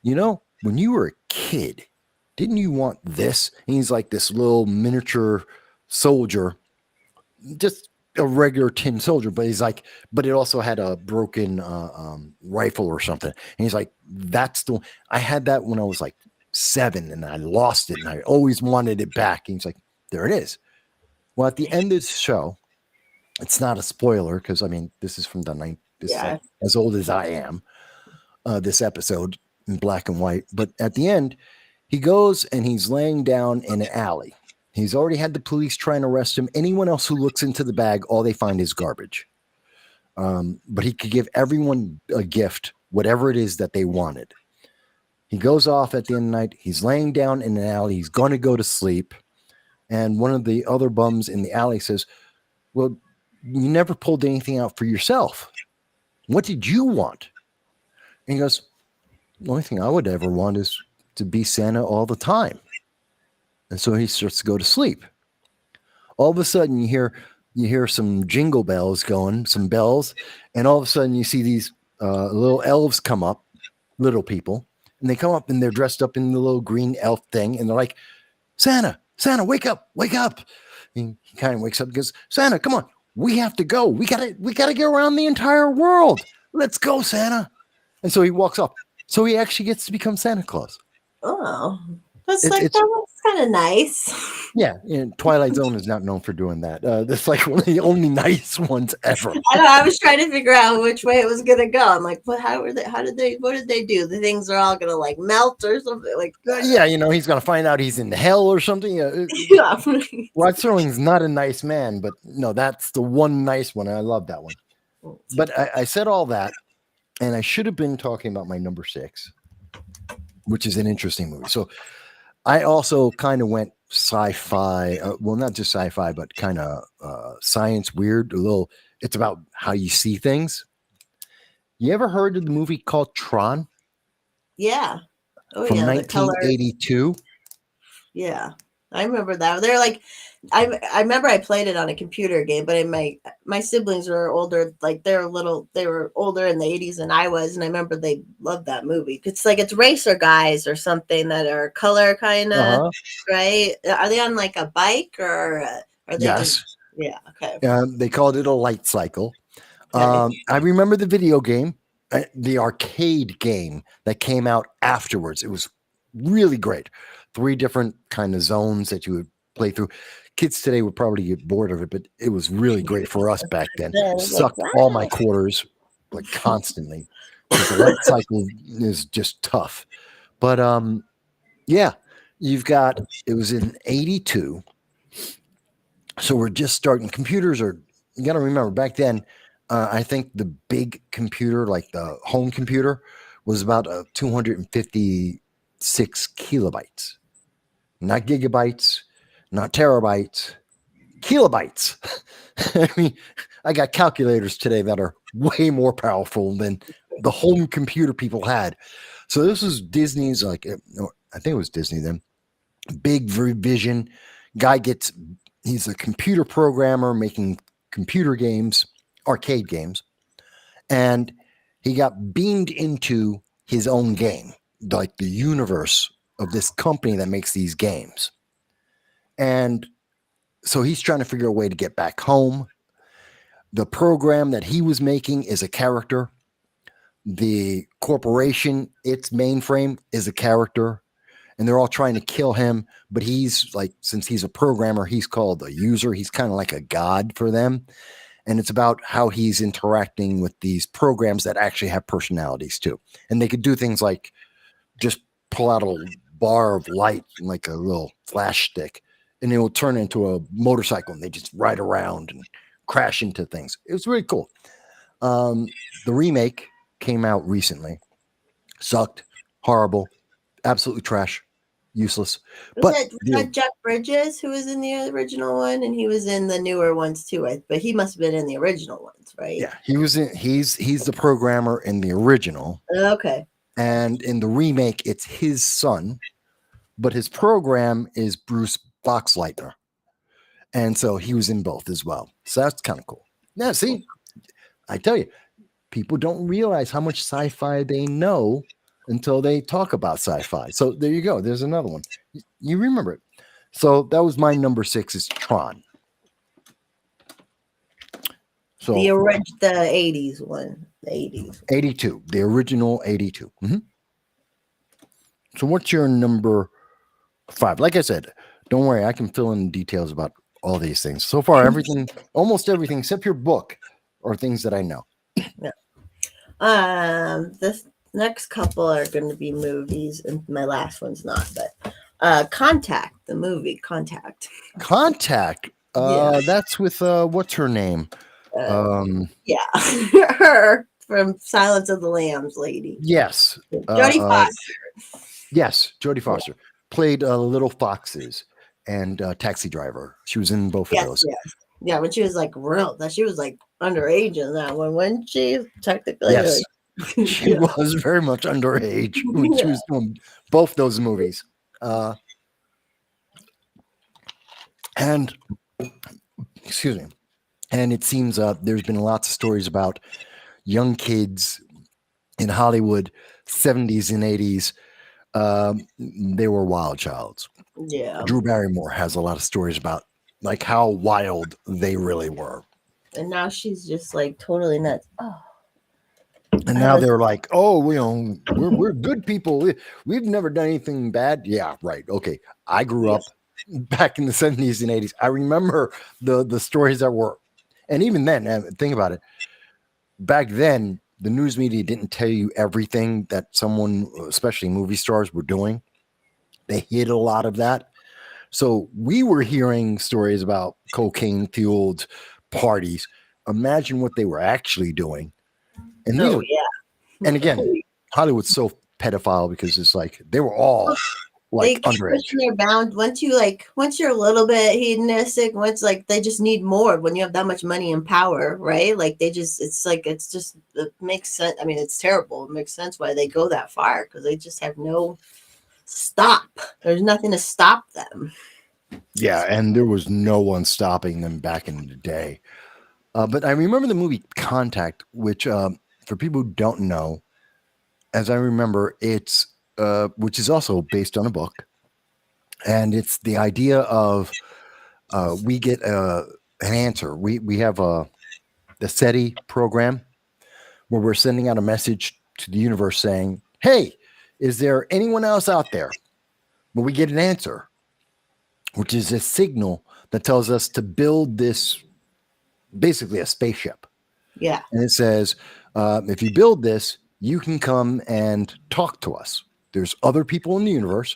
when you were a kid, didn't you want this? And he's like this little miniature soldier, just a regular tin soldier, but he's like, but it also had a broken rifle or something. And he's like, I had that when I was like 7 and I lost it and I always wanted it back. And he's like, there it is. Well, at the end of the show, it's not a spoiler because this is from the night. This is like as old as I am. This episode in black and white, but at the end, he goes and he's laying down in an alley. He's already had the police try and arrest him. Anyone else who looks into the bag, all they find is garbage. but he could give everyone a gift, whatever it is that they wanted. He goes off at the end of the night. He's laying down in an alley. He's going to go to sleep. And one of the other bums in the alley says, well, you never pulled anything out for yourself. What did you want? And he goes, the only thing I would ever want is to be Santa all the time. And so he starts to go to sleep. All of a sudden, you hear some jingle bells going, some bells, and all of a sudden you see these little elves come up, little people, and they come up and they're dressed up in the little green elf thing, and they're like, Santa, wake up, wake up. And he kind of wakes up and goes, Santa, come on, we have to go. We gotta get around the entire world. Let's go, Santa. And so he walks off. So he actually gets to become Santa Claus. Oh, that's kind of nice. Yeah, and Twilight Zone is not known for doing that. That's like one of the only nice ones ever. I know. I was trying to figure out which way it was gonna go. I'm like, what did they do? The things are all gonna like melt or something like that. Yeah, he's gonna find out he's in hell or something. Yeah. Rod Serling's not a nice man, but no, that's the one nice one. And I love that one. But I said all that, and I should have been talking about my number 6, which is an interesting movie. So I also kind of went sci-fi, well, not just sci-fi, but kind of science weird, it's about how you see things. You ever heard of the movie called Tron? Yeah. Oh, from yeah, 1982? Yeah. I remember that. They're like, I remember I played it on a computer game, but my siblings were older, like they were older in the 80s than I was, and I remember they loved that movie. It's like it's racer guys or something that are color kind of, right? Are they on like a bike or are they? Yes. Yeah. Okay. They called it a light cycle. I remember the video game, the arcade game that came out afterwards. It was really great. 3 different kind of zones that you would play through. Kids today would probably get bored of it, but it was really great for us back then. Sucked all my quarters like constantly. The light cycle is just tough. But yeah, it was in 82. So we're just starting. Computers you got to remember back then, I think the big computer, like the home computer, was about 256 kilobytes. Not gigabytes, not terabytes, kilobytes. I mean, I got calculators today that are way more powerful than the home computer people had. So this was Disney's, I think it was Disney then. Big vision. He's a computer programmer making computer games, arcade games. And he got beamed into his own game, like the universe of this company that makes these games. And so he's trying to figure a way to get back home. The program that he was making is a character. The corporation, its mainframe, is a character. And they're all trying to kill him. But he's like, since he's a programmer, he's called a user. He's kind of like a god for them. And it's about how he's interacting with these programs that actually have personalities too. And they could do things like just pull out a bar of light, like a little flash stick, and it will turn into a motorcycle, and they just ride around and crash into things. It was really cool. The remake came out recently. Sucked. Horrible. Absolutely trash. Useless. Was that Jeff Bridges who was in the original one, and he was in the newer ones too? But he must have been in the original ones, right? Yeah, he was in. He's the programmer in the original. Okay. And in the remake, it's his son, but his program is Bruce Boxleitner. And so he was in both as well. So that's kind of cool. Yeah, see, I tell you, people don't realize how much sci-fi they know until they talk about sci-fi. So there you go. There's another one. You remember it. So that was my number 6 is Tron. So the 80s one. The 80s. 82. The original 82. Mm-hmm. So what's your number 5? Like I said, don't worry. I can fill in details about all these things. So far, almost everything except your book are things that I know. Yeah. This next couple are going to be movies, and my last one's not. But Contact, the movie Contact. Contact. Yeah. That's with what's her name? Yeah, her from Silence of the Lambs, lady. Yes. Jodie Foster. Yes, Jodie Yeah. Foster played Little Foxes and Taxi Driver. She was in both of Yes, those. yes. Yeah, when she was like real, that she was like underage in that one, wasn't she? Technically, Yes, like, she yeah, was very much underage when she yeah. was doing both those movies. And excuse me. And it seems there's been lots of stories about young kids in Hollywood, 70s and 80s. They were wild childs. Yeah. Drew Barrymore has a lot of stories about like how wild they really were. And now she's just like totally nuts. Oh, And I now was, they're like, oh, we're good people. We've never done anything bad. Yeah, right. Okay. I grew yeah, up back in the 70s and 80s. I remember the stories that were, and even then, think about it. Back then, the news media didn't tell you everything that someone, especially movie stars, were doing. They hid a lot of that. So we were hearing stories about cocaine fueled parties. Imagine what they were actually doing. And these oh are, yeah. and again, Hollywood's so pedophile because it's like they were all They like keep underage. pushing their bound. Once you're a little bit hedonistic, once like they just need more when you have that much money and power, right? Like it's just it makes sense. I mean, it's terrible. It makes sense why they go that far because they just have no stop. There's nothing to stop them. Yeah, and there was no one stopping them back in the day. But I remember the movie Contact, which for people who don't know, as I remember, it's which is also based on a book, and it's the idea of we get an answer. We have the SETI program where we're sending out a message to the universe saying, "Hey, is there anyone else out there?" Well, we get an answer, which is a signal that tells us to build this, basically a spaceship. Yeah. And it says, if you build this, you can come and talk to us. There's other people in the universe,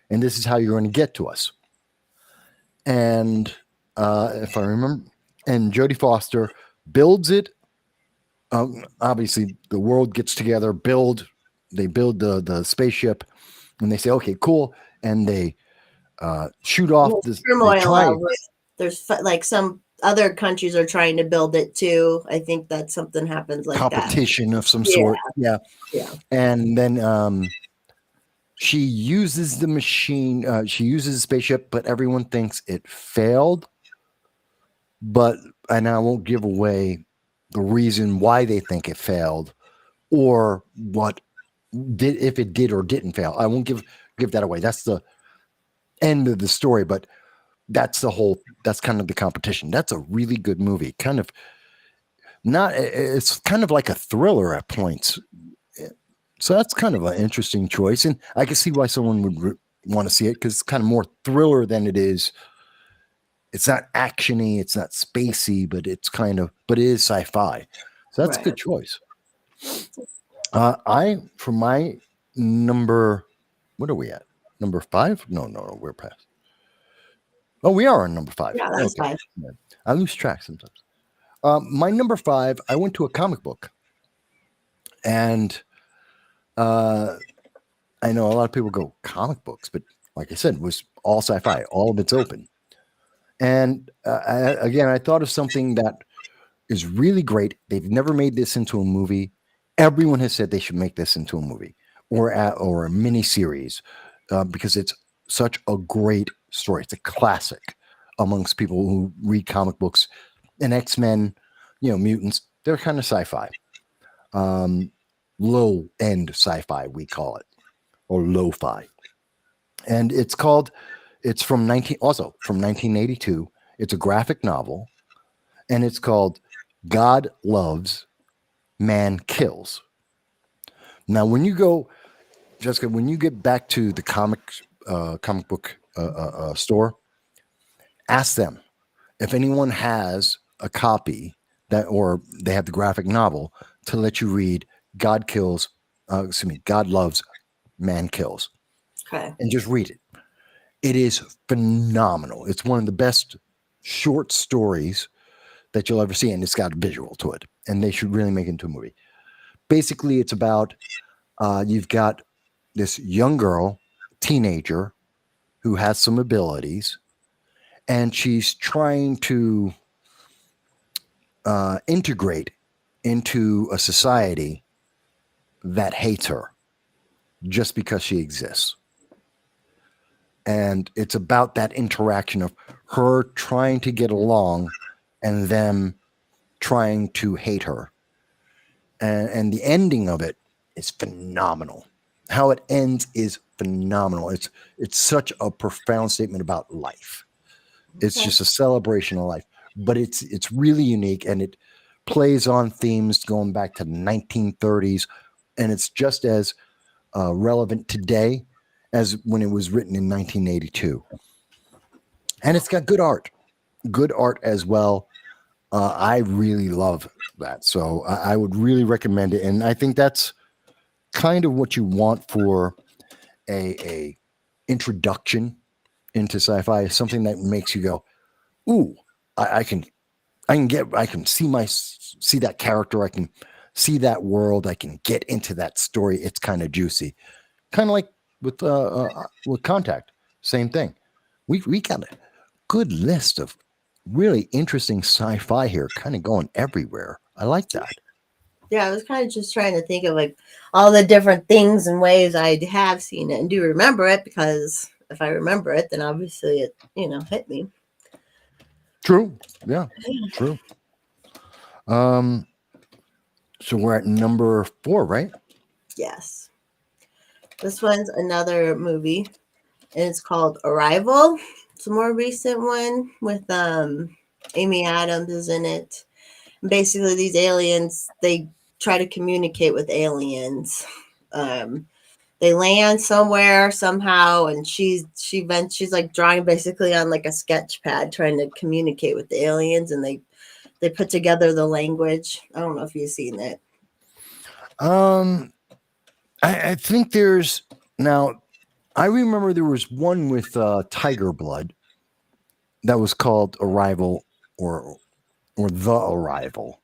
and this is how you're going to get to us. And if I remember, and Jodie Foster builds it. Obviously, the world gets together, they build the spaceship, and they say, okay, cool. And they shoot off There's this, they turmoil try over it. Like some other countries are trying to build it too. I think that something happens like that. competition of some Yeah. sort. Yeah. Yeah. And then she uses the machine, she uses the spaceship, but everyone thinks it failed. But, and I won't give away the reason why they think it failed or what did, if it did or didn't fail. I won't give that away. That's the end of the story, but that's kind of the competition. That's a really good movie. Kind of not, it's kind of like a thriller at points. So that's kind of an interesting choice. And I can see why someone would want to see it because it's kind of more thriller than it is. It's not actiony, it's not spacey, but it's kind of, but it is sci-fi. So that's a Right. good choice. For my number, what are we at? Number 5? No, we're past. Oh, we are on number 5. Yeah, that's Okay. fine. Yeah. I lose track sometimes. My number 5, I went to a comic book, and I know a lot of people go comic books, but like I said, it was all sci-fi, all of it's open. And again, I thought of something that is really great. They've never made this into a movie. Everyone has said they should make this into a movie or a mini series because it's such a great story. It's a classic amongst people who read comic books. And X-Men, mutants, they're kind of sci-fi, low end sci-fi we call it, or lo-fi. And it's from 1982. It's a graphic novel, and it's called God Loves, Man Kills. Now, Jessica, when you get back to the comic book store, ask them if anyone has a copy or they have the graphic novel to let you read God Loves, Man Kills, Okay. and just read it. It is phenomenal. It's one of the best short stories that you'll ever see, and it's got a visual to it, and they should really make it into a movie. Basically, it's about you've got this young girl, teenager, who has some abilities, and she's trying to integrate into a society that hates her just because she exists. And it's about that interaction of her trying to get along and them trying to hate her. And the ending of it is phenomenal. How it ends is phenomenal. It's such a profound statement about life. It's Okay. just a celebration of life, but it's really unique, and it plays on themes going back to the 1930s, and it's just as relevant today as when it was written in 1982. And it's got good art as well. I really love that, so I would really recommend it, and I think that's kind of what you want for a introduction into sci-fi, something that makes you go, "Ooh, I can I can see that character. I can see that world. I can get into that story. It's kind of juicy, kind of like with Contact. Same thing. We got a good list of really interesting sci-fi here, kind of going everywhere. I like that. Yeah, I was kind of just trying to think of like all the different things and ways I have seen it and do remember it, because if I remember it, then obviously it, hit me. True. Yeah. True. Um. So we're at number 4, right? Yes. This one's another movie, and it's called Arrival. It's a more recent one with Amy Adams is in it. Basically, these aliens, they try to communicate with aliens. Um, they land somewhere somehow, and she's like drawing basically on like a sketch pad, trying to communicate with the aliens, and they put together the language. I don't know if you've seen it. Um. I think there's now. I remember there was one with Tiger Blood that was called Arrival or The Arrival.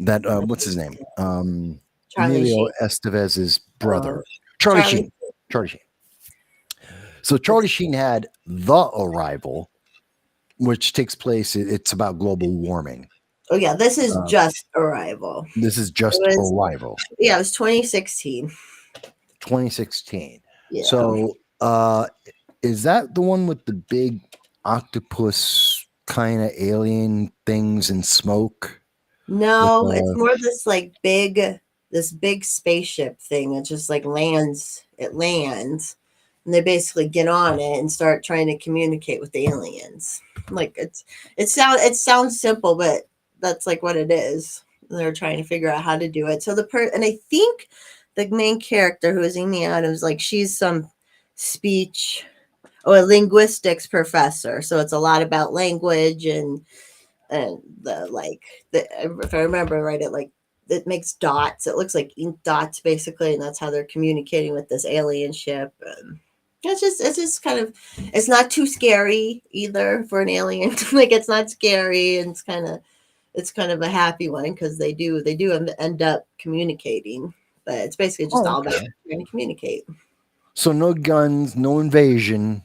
That what's his name? Charlie Emilio Sheen. Estevez's Oh, brother, Charlie Charlie. Sheen. Charlie Sheen. So Charlie Sheen had The Arrival, which takes place. It's about global warming. Oh yeah, this is Uh, just Arrival. this is It just was Arrival, Yeah, it was 2016. 2016. Yeah. So is that the one with the big octopus kind of alien things and smoke? With No, it's more this big spaceship thing that just like lands. It lands, and they basically get on it and start trying to communicate with the aliens. Like it sounds simple, but that's like what it is. They're trying to figure out how to do it. So and I think the main character, who is Amy Adams, like she's some speech or a linguistics professor. So it's a lot about language and the like if I remember right, it makes dots. It looks like ink dots basically, and that's how they're communicating with this alien ship. And it's just kind of, it's not too scary either for an alien. Like it's not scary, and it's kind of a happy one because they do end up communicating, but it's basically just Oh, all about okay. trying to communicate. So no guns, no invasion,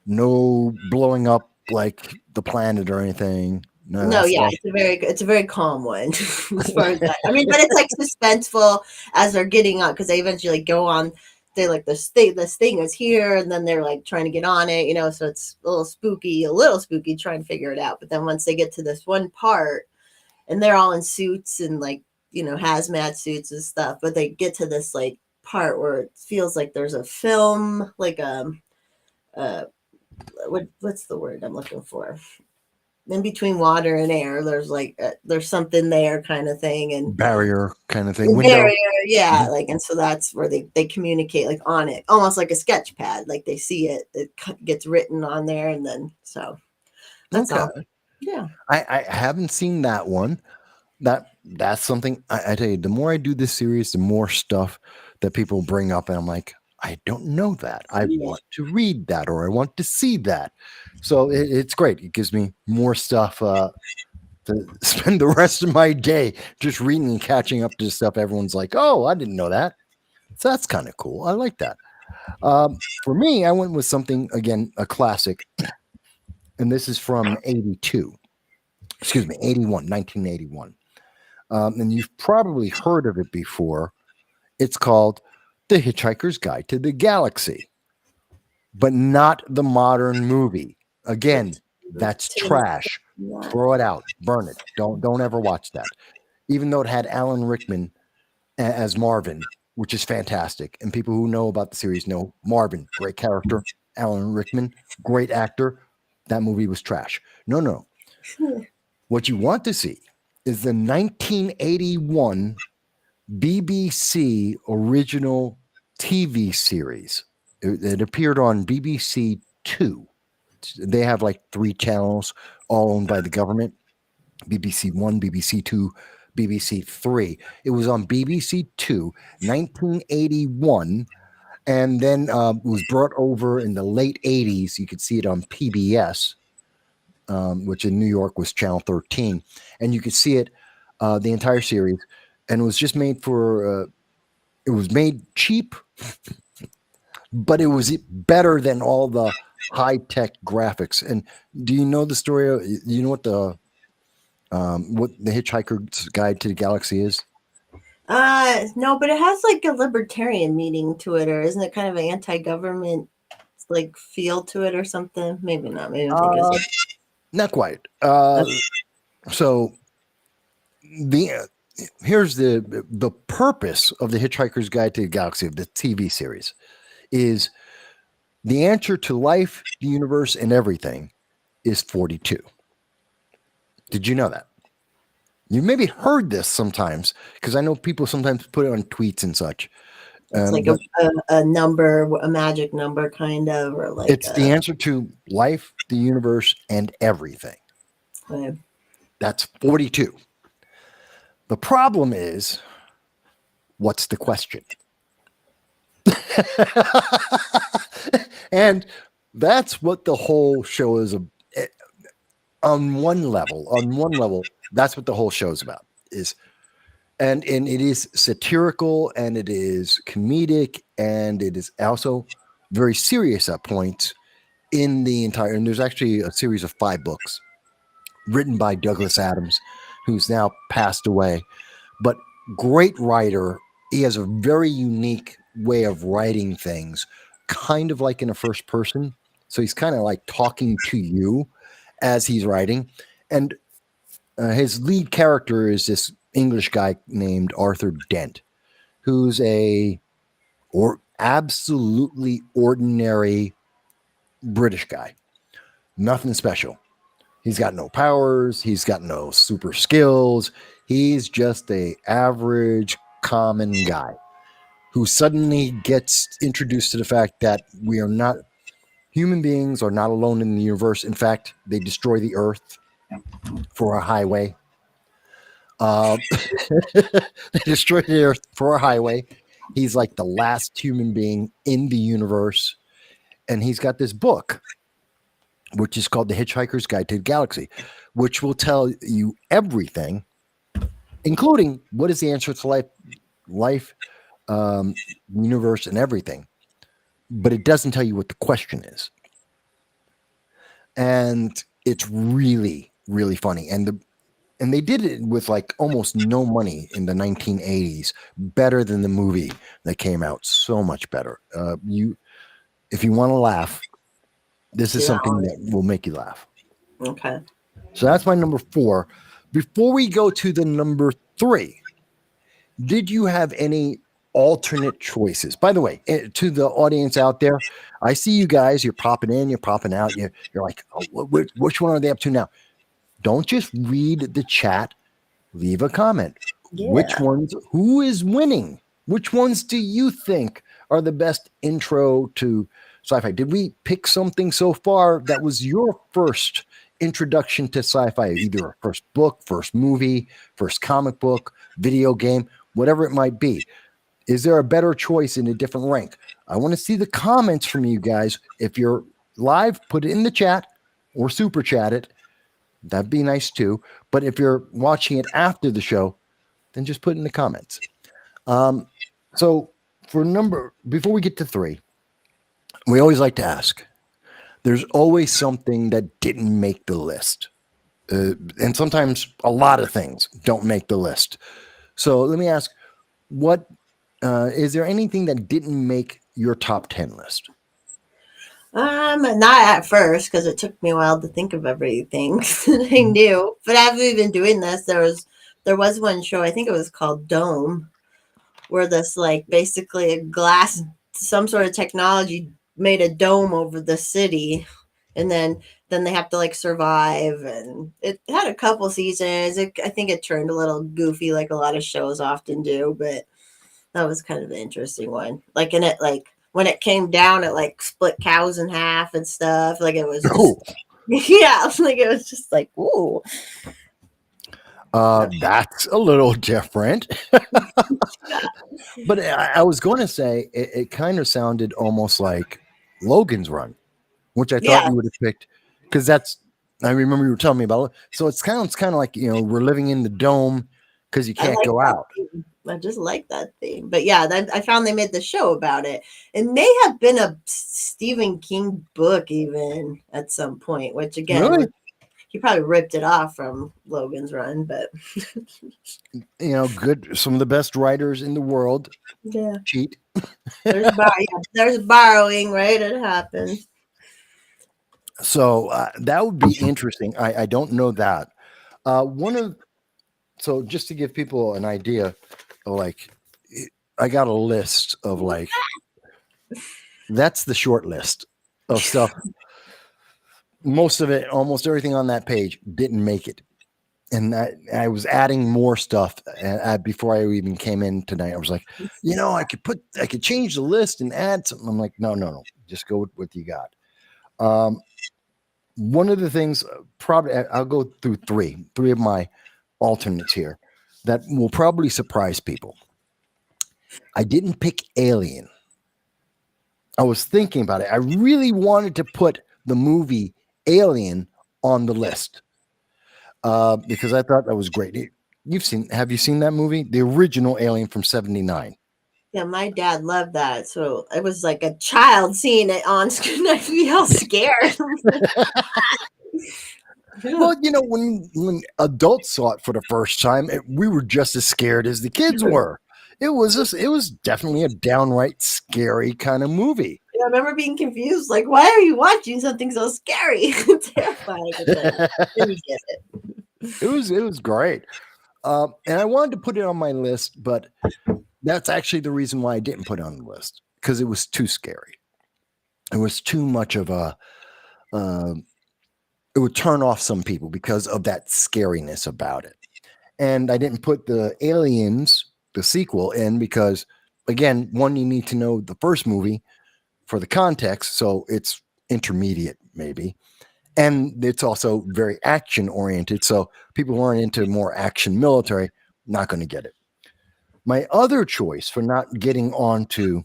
no blowing up like the planet or anything. None of No, that yeah, stuff. it's a very calm one as far as that. I mean, but it's like suspenseful as they're getting on, because they eventually like, go on. They like this thing is here, and then they're like trying to get on it, so it's a little spooky trying to figure it out. But then once they get to this one part, and they're all in suits and like hazmat suits and stuff, but they get to this like part where it feels like there's a film, like uh what's the word I'm looking for, in between water and air, there's like there's something there kind of thing, and Barrier kind of thing. the Window. barrier, yeah, Mhm. like, and so that's where they communicate like on it, almost like a sketch pad, like they see it gets written on there, and then so that's Okay. all. Yeah. I haven't seen that one. That's something I tell you, the more I do this series, the more stuff that people bring up, and I'm like, I don't know that. I Yeah. want to read that, or I want to see that. So it's great. It gives me more stuff to spend the rest of my day just reading and catching up to stuff. Everyone's like, "Oh, I didn't know that." So that's kind of cool. I like that. For me, I went with something again, a classic, and this is from '82. Excuse me, 81, 1981. And you've probably heard of it before. It's called The Hitchhiker's Guide to the Galaxy, but not the modern movie. Again, that's trash. Throw it out, burn it. Don't ever watch that. Even though it had Alan Rickman as Marvin, which is fantastic, and people who know about the series know Marvin, great character. Alan Rickman, great actor. That movie was trash. No, no. What you want to see is the 1981 BBC original TV series. It appeared on BBC Two. They have like 3 channels, all owned by the government. BBC One, BBC Two, BBC Three. It was on BBC Two, 1981, and then it was brought over in the late 80s. You could see it on PBS, which in New York was Channel 13, and you could see it the entire series, and it was just made for. It was made cheap, but it was better than all the high tech graphics. And do you know the story? You know what the Hitchhiker's Guide to the Galaxy is? No, but it has like a libertarian meaning to it, or isn't it kind of an anti-government like feel to it or something? Maybe not. Maybe I'm thinking of Not quite. So the here's the purpose of the Hitchhiker's Guide to the Galaxy of the TV series is the answer to life, the universe, and everything is 42. Did you know that? You maybe heard this sometimes because I know people sometimes put it on tweets and such. it's like a number, a magic number, kind of, or like It's the answer to life, the universe, and everything. That's 42. The problem is, what's the question? And that's what the whole show is on one level. That's what the whole show's about and it is satirical, and it is comedic, and it is also very serious at points in the entire. And there's actually a series of 5 books written by Douglas Adams, who's now passed away, but great writer. He has a very unique way of writing things, kind of like in a first person. So he's kind of like talking to you as he's writing. And his lead character is this English guy named Arthur Dent, who's absolutely ordinary British guy. Nothing special. He's got no powers. He's got no super skills. He's just a average common guy who suddenly gets introduced to the fact that human beings are not alone in the universe. In fact, they destroy the earth for a highway. They destroy the earth for a highway. He's like the last human being in the universe. And he's got this book, which is called The Hitchhiker's Guide to the Galaxy, which will tell you everything, including what is the answer to life, universe, and everything. But it doesn't tell you what the question is. And it's really, really funny. And they did it with like almost no money in the 1980s, better than the movie that came out, so much better. If you want to laugh, this is something that will make you laugh. Okay. So that's my number 4. Before we go to the number 3, did you have any alternate choices? By the way, to the audience out there, I see you guys, you're popping in, you're popping out. You're like, oh, which one are they up to now? Don't just read the chat. Leave a comment. Yeah. Who is winning? Which ones do you think are the best intro to sci-fi? Did we pick something so far that was your first introduction to sci-fi? Either a first book, first movie, first comic book, video game, whatever it might be. Is there a better choice in a different rank? I want to see the comments from you guys. If you're live, put it in the chat or super chat it. That'd be nice too. But if you're watching it after the show, then just put it in the comments. Um, so before we get to 3, we always like to ask. There's always something that didn't make the list. And sometimes a lot of things don't make the list. So let me ask, what is there anything that didn't make your top 10 list? Not at first because it took me a while to think of everything that I knew. But as we've been doing this, there was one show, I think it was called Dome, where this like basically a glass, some sort of technology made a dome over the city, and then they have to like survive, and it had a couple seasons. I think it turned a little goofy like a lot of shows often do, but that was kind of an interesting one. Like in it, like when it came down, it like split cows in half and stuff. Like it was Oh, just, yeah, like it was just like, ooh. that's a little different. But I was going to say it kind of sounded almost like Logan's Run, which I thought Yeah, you would have picked because that's. I remember you were telling me about it. So it's kind of like we're living in the dome because you I can't like go that out. theme. I just like that theme. But yeah, I found they made the show about it. It may have been a Stephen King book even at some point, which again Really, was he probably ripped it off from Logan's Run, but good. Some of the best writers in the world yeah. cheat. There's borrowing, right? It happens. So that would be interesting. I don't know that. One of so just to give people an idea, like I got a list of like that's the short list of stuff. Most of it, almost everything on that page didn't make it, and I was adding more stuff before I even came in tonight. I was like, I could change the list and add something. I'm like, no, just go with what you got. One of the things, probably, I'll go through three of my alternates here that will probably surprise people. I didn't pick Alien. I was thinking about it. I really wanted to put the movie Alien on the list because I thought that was great. Have you seen that movie? The original Alien from '79. Yeah, my dad loved that. So it was like a child seeing it on screen. I'd be all scared. Yeah. Well, when adults saw it for the first time, we were just as scared as the kids were. It was definitely a downright scary kind of movie. I remember being confused, like, why are you watching something so scary and terrifying? And then you get it. It was great, and I wanted to put it on my list, but that's actually the reason why I didn't put it on the list because it was too scary. It was too much of a. Uh, it would turn off some people because of that scariness about it. And I didn't put the Aliens, the sequel, in because, again, one, you need to know the first movie for the context, so it's intermediate, maybe. And it's also very action oriented, so people who aren't into more action military, not going to get it. My other choice for not getting onto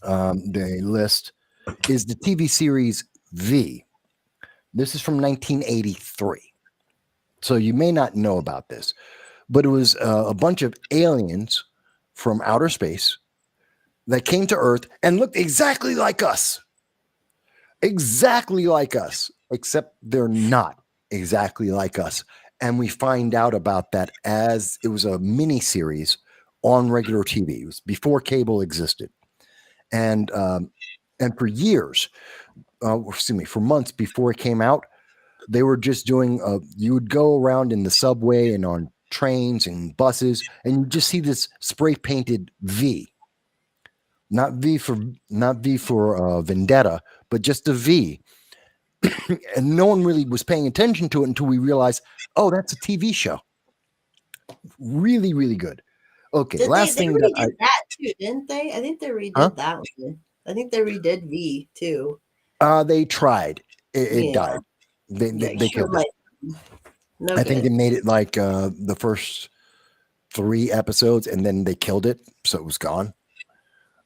the list is the TV series V. This is from 1983. So you may not know about this, but it was a bunch of aliens from outer space that came to Earth and looked exactly like us. Exactly like us, except they're not exactly like us. And we find out about that as it was a mini series on regular TV. It was before cable existed. And for years, for months before it came out, they were just doing. You would go around in the subway and on trains and buses, and you just see this spray painted V, not V for Vendetta, but just a V. And no one really was paying attention to it until we realized, oh, that's a TV show. Really, really good. Okay, Did they? last They thing that redid that too, didn't they? I think they huh? redid that one. I think they redid V too. They tried. It Yeah, died. They, they yeah, they you're killed it. right. No I think they good. made it like the first 3 episodes, and then they killed it, so it was gone.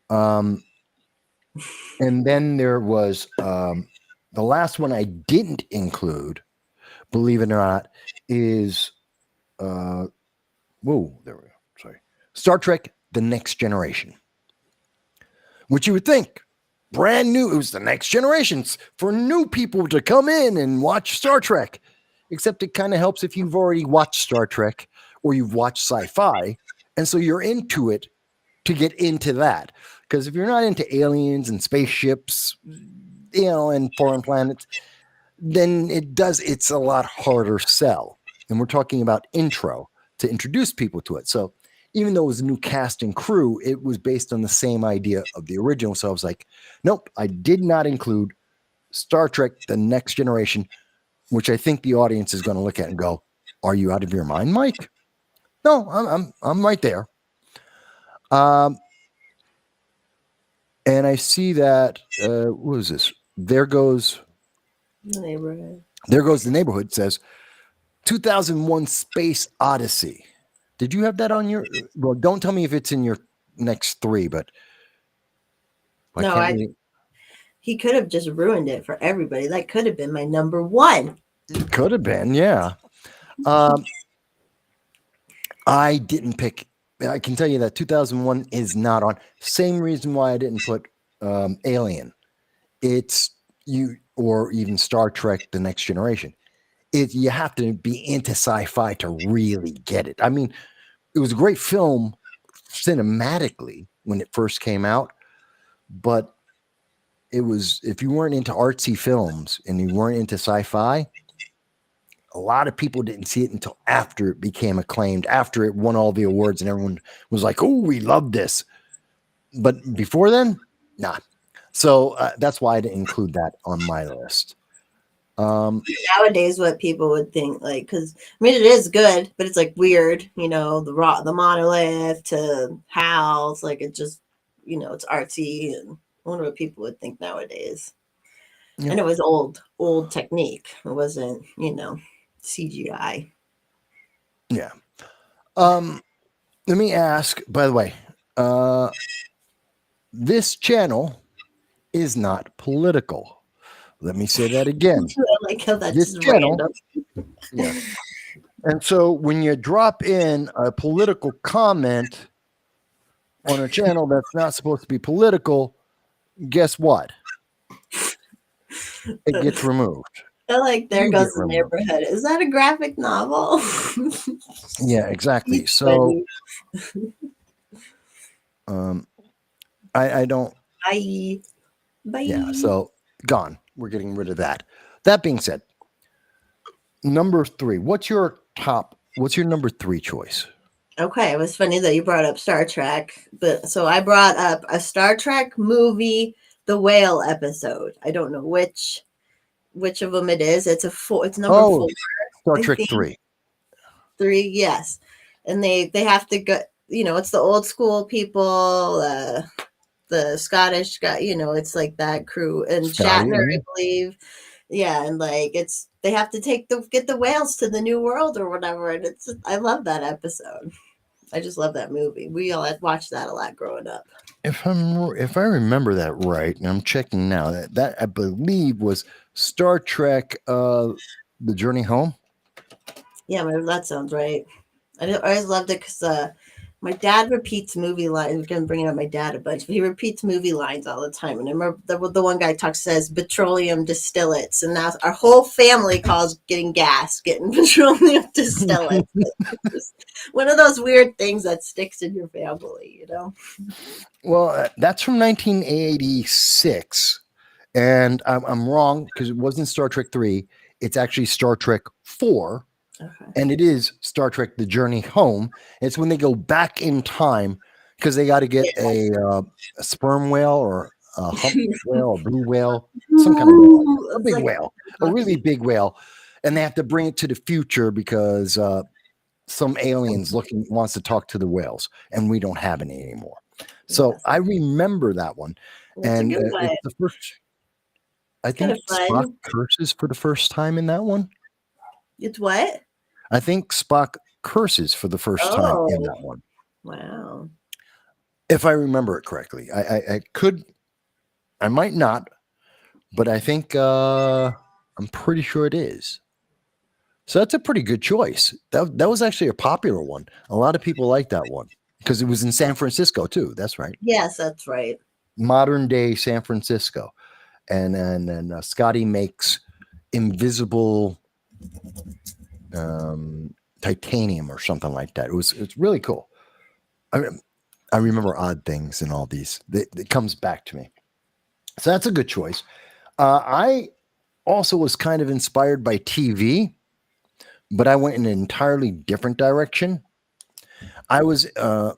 Um, and then there was the last one I didn't include, believe it or not, is whoa, there we go. Sorry. Star Trek: The Next Generation. Which you would think brand new, it was the next generations for new people to come in and watch Star Trek. Except it kind of helps if you've already watched Star Trek or you've watched sci-fi, and so you're into it to get into that. Because if you're not into aliens and spaceships, and foreign planets, then it's a lot harder sell. And we're talking about intro to introduce people to it. So even though it was a new cast and crew, it was based on the same idea of the original. So I was like, nope, I did not include Star Trek: The Next Generation, which I think the audience is going to look at and go, "Are you out of your mind, Mike?" No, I'm right there. And I see that what is this? There goes The neighborhood. There goes the neighborhood. Says 2001 Space Odyssey. Did you have that on your? Well, don't tell me if it's in your next three, but why No, can't we? he could have just ruined it for everybody. That could have been my number one. It could have been, yeah. I didn't pick. I can tell you that 2001 is not on. Same reason why I didn't put Alien. It's you or even Star Trek: The Next Generation. You have to be into sci-fi to really get it. I mean, it was a great film cinematically when it first came out, but it was, if you weren't into artsy films and you weren't into sci-fi, a lot of people didn't see it until after it became acclaimed, after it won all the awards and everyone was like, oh, we love this. But before then, nah. So that's why I didn't include that on my list. Nowadays, what people would think, like, because I mean, it is good, but it's like weird, the monolith to house, like it just, it's artsy, and I wonder what people would think nowadays. Yeah. And it was old technique. It wasn't, CGI. Yeah. Let me ask, by the way, this channel is not political. Let me say that again. I like how that's This just channel, random. yeah. And so when you drop in a political comment on a channel that's not supposed to be political, guess what? It gets removed. I like There You Goes get the removed. Neighborhood. Is that a graphic novel? Yeah, exactly. So I don't. Bye. Bye. Yeah. So gone. We're getting rid of that. That being said, number three. What's your number three choice? Okay, it was funny that you brought up Star Trek, but so I brought up a Star Trek movie, the whale episode. I don't know which of them it is. It's number four. Star I Trek think. 3. 3, yes. And they have to go, it's the old school people, the Scottish guy, it's like that crew, and Scotty. Shatner, I believe. Yeah, and like they have to get the whales to the new world or whatever, and I love that episode. I just love that movie. We all had watched that a lot growing up. If I remember that right, and I'm checking now, that I believe was Star Trek The Journey Home. Yeah, that sounds right. I always loved it because my dad repeats movie lines. We're gonna bring up my dad a bunch, but he repeats movie lines all the time. And I remember the one guy says petroleum distillates, and now our whole family calls getting petroleum distillates. It's one of those weird things that sticks in your family, Well, that's from 1986, and I'm wrong because it wasn't Star Trek 3. It's actually Star Trek 4. Okay. And it is Star Trek: The Journey Home. It's when they go back in time because they got to get a sperm whale or a hump whale, a blue whale, some kind of whale, a big whale, a really big whale, and they have to bring it to the future because some aliens wants to talk to the whales, and we don't have any anymore. So Yes. I remember that one, That's and a good one. it's the first. I It's kind think of Spock fun. curses for the first time in that one. It's what? I think Spock curses for the first time in that one. Wow. If I remember it correctly. I could, I might not, but I think I'm pretty sure it is. So that's a pretty good choice. That was actually a popular one. A lot of people like that one because it was in San Francisco too. That's right. Yes, that's right. Modern day San Francisco. And Scotty makes invisible titanium or something like that. It's really cool. I mean, I remember odd things in all these. It comes back to me. So that's a good choice. I also was kind of inspired by TV, but I went in an entirely different direction. I was uh,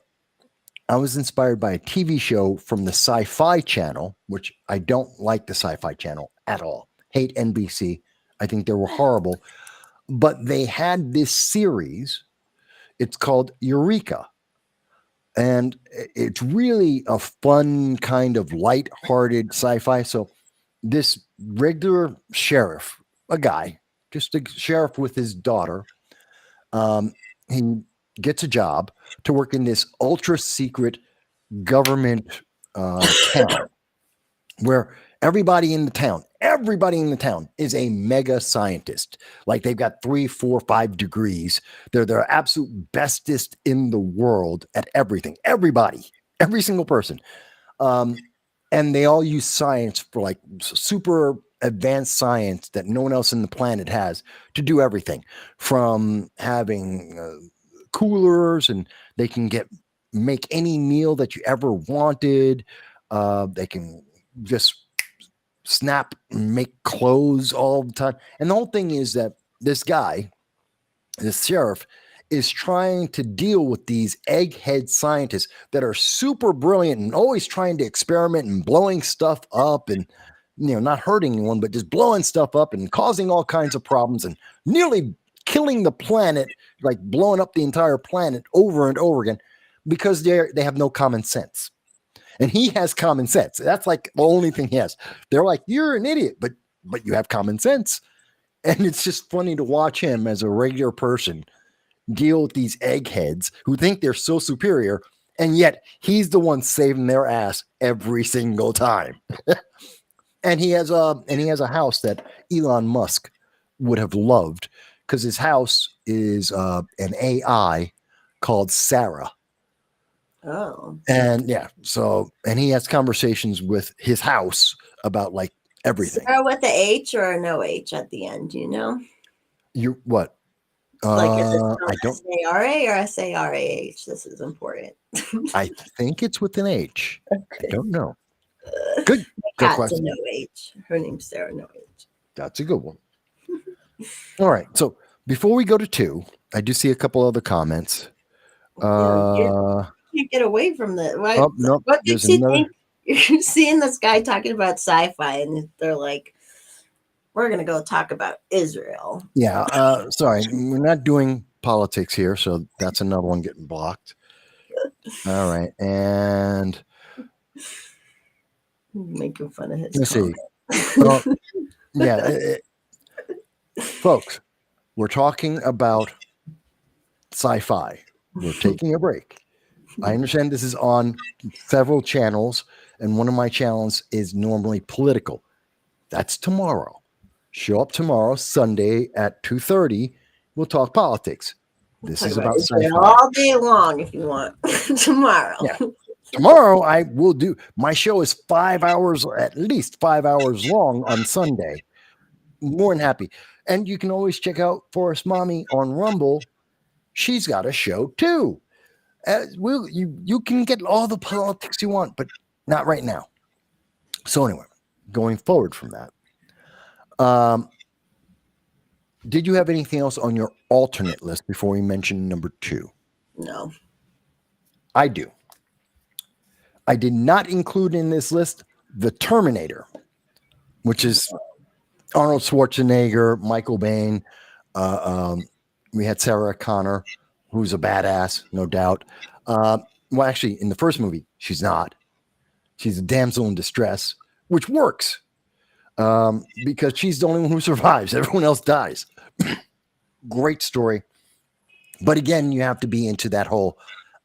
I was inspired by a TV show from the SciFi channel, which I don't like the SciFi channel at all. Hate NBC. I think they were horrible. But they had this series. It's called Eureka. And it's really a fun kind of light-hearted sci-fi. So this regular sheriff, a guy, just a sheriff with his daughter, um, he gets a job to work in this ultra secret government town where everybody in the town is a mega scientist. Like they've got 3, 4, 5 degrees. They're absolute bestest in the world at everything. Everybody, every single person. Um, and they all use science for like super advanced science that no one else in the planet has to do everything from having coolers, and they can make any meal that you ever wanted. They can just snap and make clothes all the time. And the whole thing is that this guy, this sheriff, is trying to deal with these egghead scientists that are super brilliant and always trying to experiment and blowing stuff up and not hurting anyone, but just blowing stuff up and causing all kinds of problems and nearly killing the planet, like blowing up the entire planet over and over again because they have no common sense. And he has common sense. That's like the only thing he has. They're like, you're an idiot, but you have common sense. And it's just funny to watch him as a regular person deal with these eggheads who think they're so superior, and yet he's the one saving their ass every single time. And he has a house that Elon Musk would have loved because his house is an AI called Sarah. Oh. And and he has conversations with his house about like everything. Sarah with the H or no H at the end, do you know? You what? Like is it I don't. S-A-R-A or S-A-R-A-H? This is important. I think it's with an H. Okay. I don't know. Good. Cat's question. a no H. Her name's Sarah, no H. That's a good one. All right. So before we go to 2, I do see a couple other comments. Can't get away from the right. Oh, no, what there's makes you another. think you're seeing this guy talking about sci-fi and they're like, we're gonna go talk about Israel? Yeah. Sorry, we're not doing politics here, so that's another one getting blocked. All right, and making fun of his. Let's see. Well, yeah, folks, we're talking about sci-fi. We're taking a break. I understand this is on several channels, and one of my channels is normally political. That's tomorrow. Show up tomorrow, Sunday at 2:30. We'll talk politics. This is about sci-fi all day long if you want. Tomorrow. Yeah. Tomorrow I will do. My show is 5 hours, at least 5 hours long on Sunday. More than happy. And you can always check out Forest Mommy on Rumble. She's got a show too. You can get all the politics you want, but not right now. So anyway, going forward from that, did you have anything else on your alternate list before we mention number 2? No. I do. I did not include in this list The Terminator, which is Arnold Schwarzenegger, Michael Biehn. We had Sarah Connor, who's a badass, no doubt. Well, actually, in the first movie, she's not. She's a damsel in distress, which works because she's the only one who survives. Everyone else dies. Great story. But again, you have to be into that whole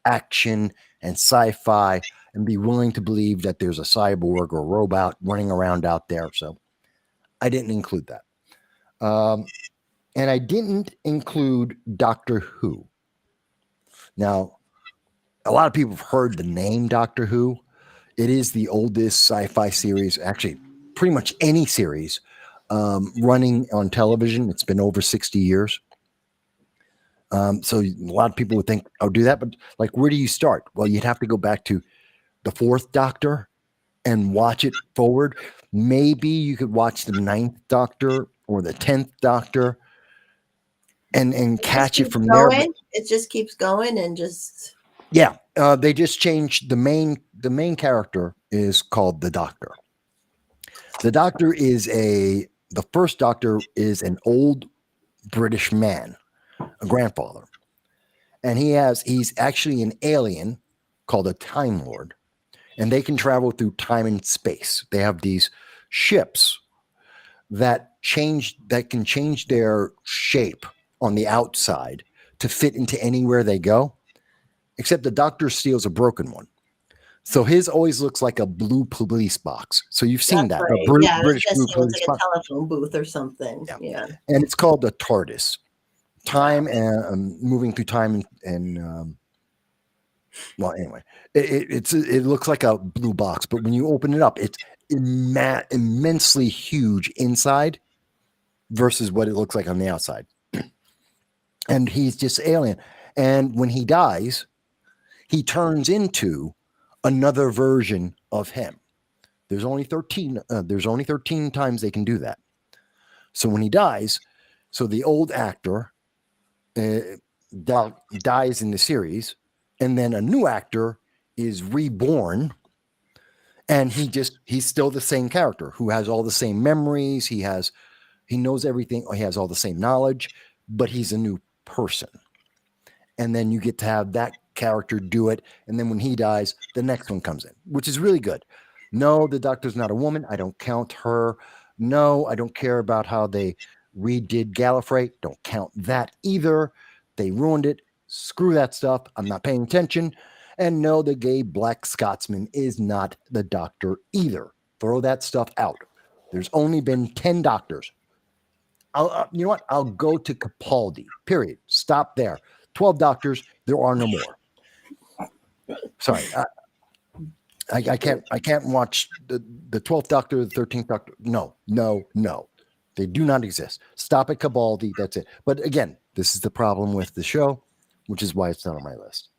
action and sci-fi and be willing to believe that there's a cyborg or robot running around out there. So I didn't include that. And I didn't include Doctor Who. Now, a lot of people have heard the name Doctor Who. It is the oldest sci-fi series, actually, pretty much any series running on television. It's been over 60 years. So a lot of people would think, "Oh, do that," but like, where do you start? Well, you'd have to go back to the Fourth Doctor and watch it forward. Maybe you could watch the Ninth Doctor or the 10th Doctor and It just catch it keeps from there. But going. It just keeps going and just yeah, they just changed the main character is called the Doctor. The Doctor is the first Doctor is an old British man, a grandfather, and he's actually an alien called a Time Lord, and they can travel through time and space. They have these ships that can change their shape on the outside to fit into anywhere they go. Except the Doctor steals a broken one. So his always looks like a blue police box. So you've seen that's that, a right. Yeah, I was British just blue saying it's police like a box. telephone booth or something. Yeah. Yeah. And it's called the TARDIS. Wow. Time and moving through time and well, anyway, it looks like a blue box, but when you open it up, it's immensely huge inside versus what it looks like on the outside. And he's just alien. And when he dies, he turns into another version of him. There's only 13. There's only 13 times they can do that. So when he dies, so the old actor uh, dies in the series, and then a new actor is reborn, and he's still the same character who has all the same memories. He knows everything. He has all the same knowledge, but he's a new person. And then you get to have that character do it. And then when he dies, the next one comes in, which is really good. No, the Doctor's not a woman. I don't count her. No, I don't care about how they redid Gallifrey. Don't count that either. They ruined it. Screw that stuff. I'm not paying attention. And no, the gay black Scotsman is not the Doctor either. Throw that stuff out. There's only been 10 Doctors. You know what? I'll go to Capaldi. Period. Stop there. 12 Doctors. There are no more. Sorry, I can't watch the 12th Doctor, the 13th Doctor. No. They do not exist. Stop at Capaldi. That's it. But again, this is the problem with the show, which is why it's not on my list.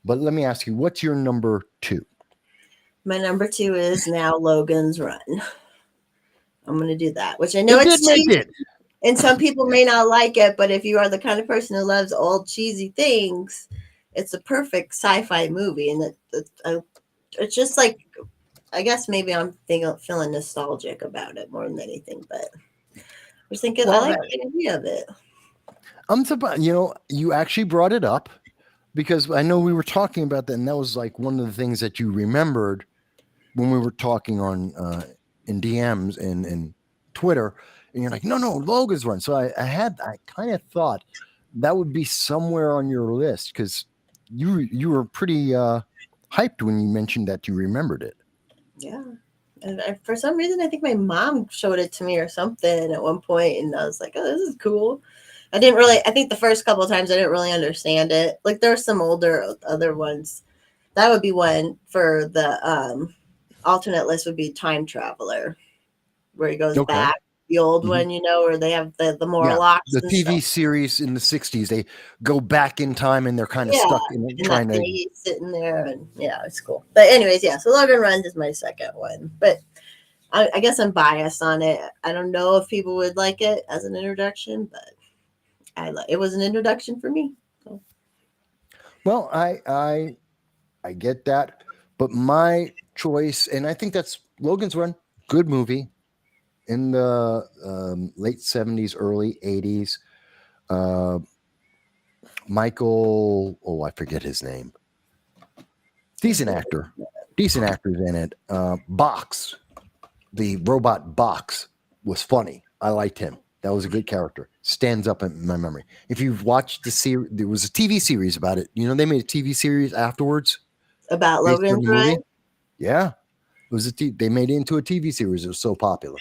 But let me ask you, what's your number 2? My number 2 is now Logan's Run. I'm going to do that, which I know You it's did make cheesy, it. and some people may not like it, but if you are the kind of person who loves old cheesy things, it's a perfect sci-fi movie. And it's just like, I guess maybe I'm feeling nostalgic about it more than anything, but I was thinking, I like the idea of it. I'm surprised. You actually brought it up because I know we were talking about that, and that was like one of the things that you remembered when we were talking on in DMs and Twitter, and you're like, no, Logan's Run. So I kind of thought that would be somewhere on your list because you were pretty hyped when you mentioned that you remembered it. Yeah. And for some reason, I think my mom showed it to me or something at one point, and I was like, oh, this is cool. I think the first couple of times I didn't really understand it. Like there are some other ones. That would be one for the alternate list would be Time Traveler, where he goes back. The old one, where they have the Morlocks. The and TV stuff. series in the 60s, they go back in time and they're kind of stuck in and trying to. He's sitting there, and it's cool. But anyways, so Logan Run is my second one. But I guess I'm biased on it. I don't know if people would like it as an introduction, but it was an introduction for me. So. Well, I get that, but my choice, and I think that's Logan's Run, good movie in the late 70s, early 80s. Michael, I forget his name. Decent actors in it. Box, the robot Box, was funny. I liked him. That was a good character. Stands up in my memory. If you've watched the series, there was a TV series about it. They made a TV series afterwards About Logan's Run. Yeah, it was they made it into a TV series. It was so popular.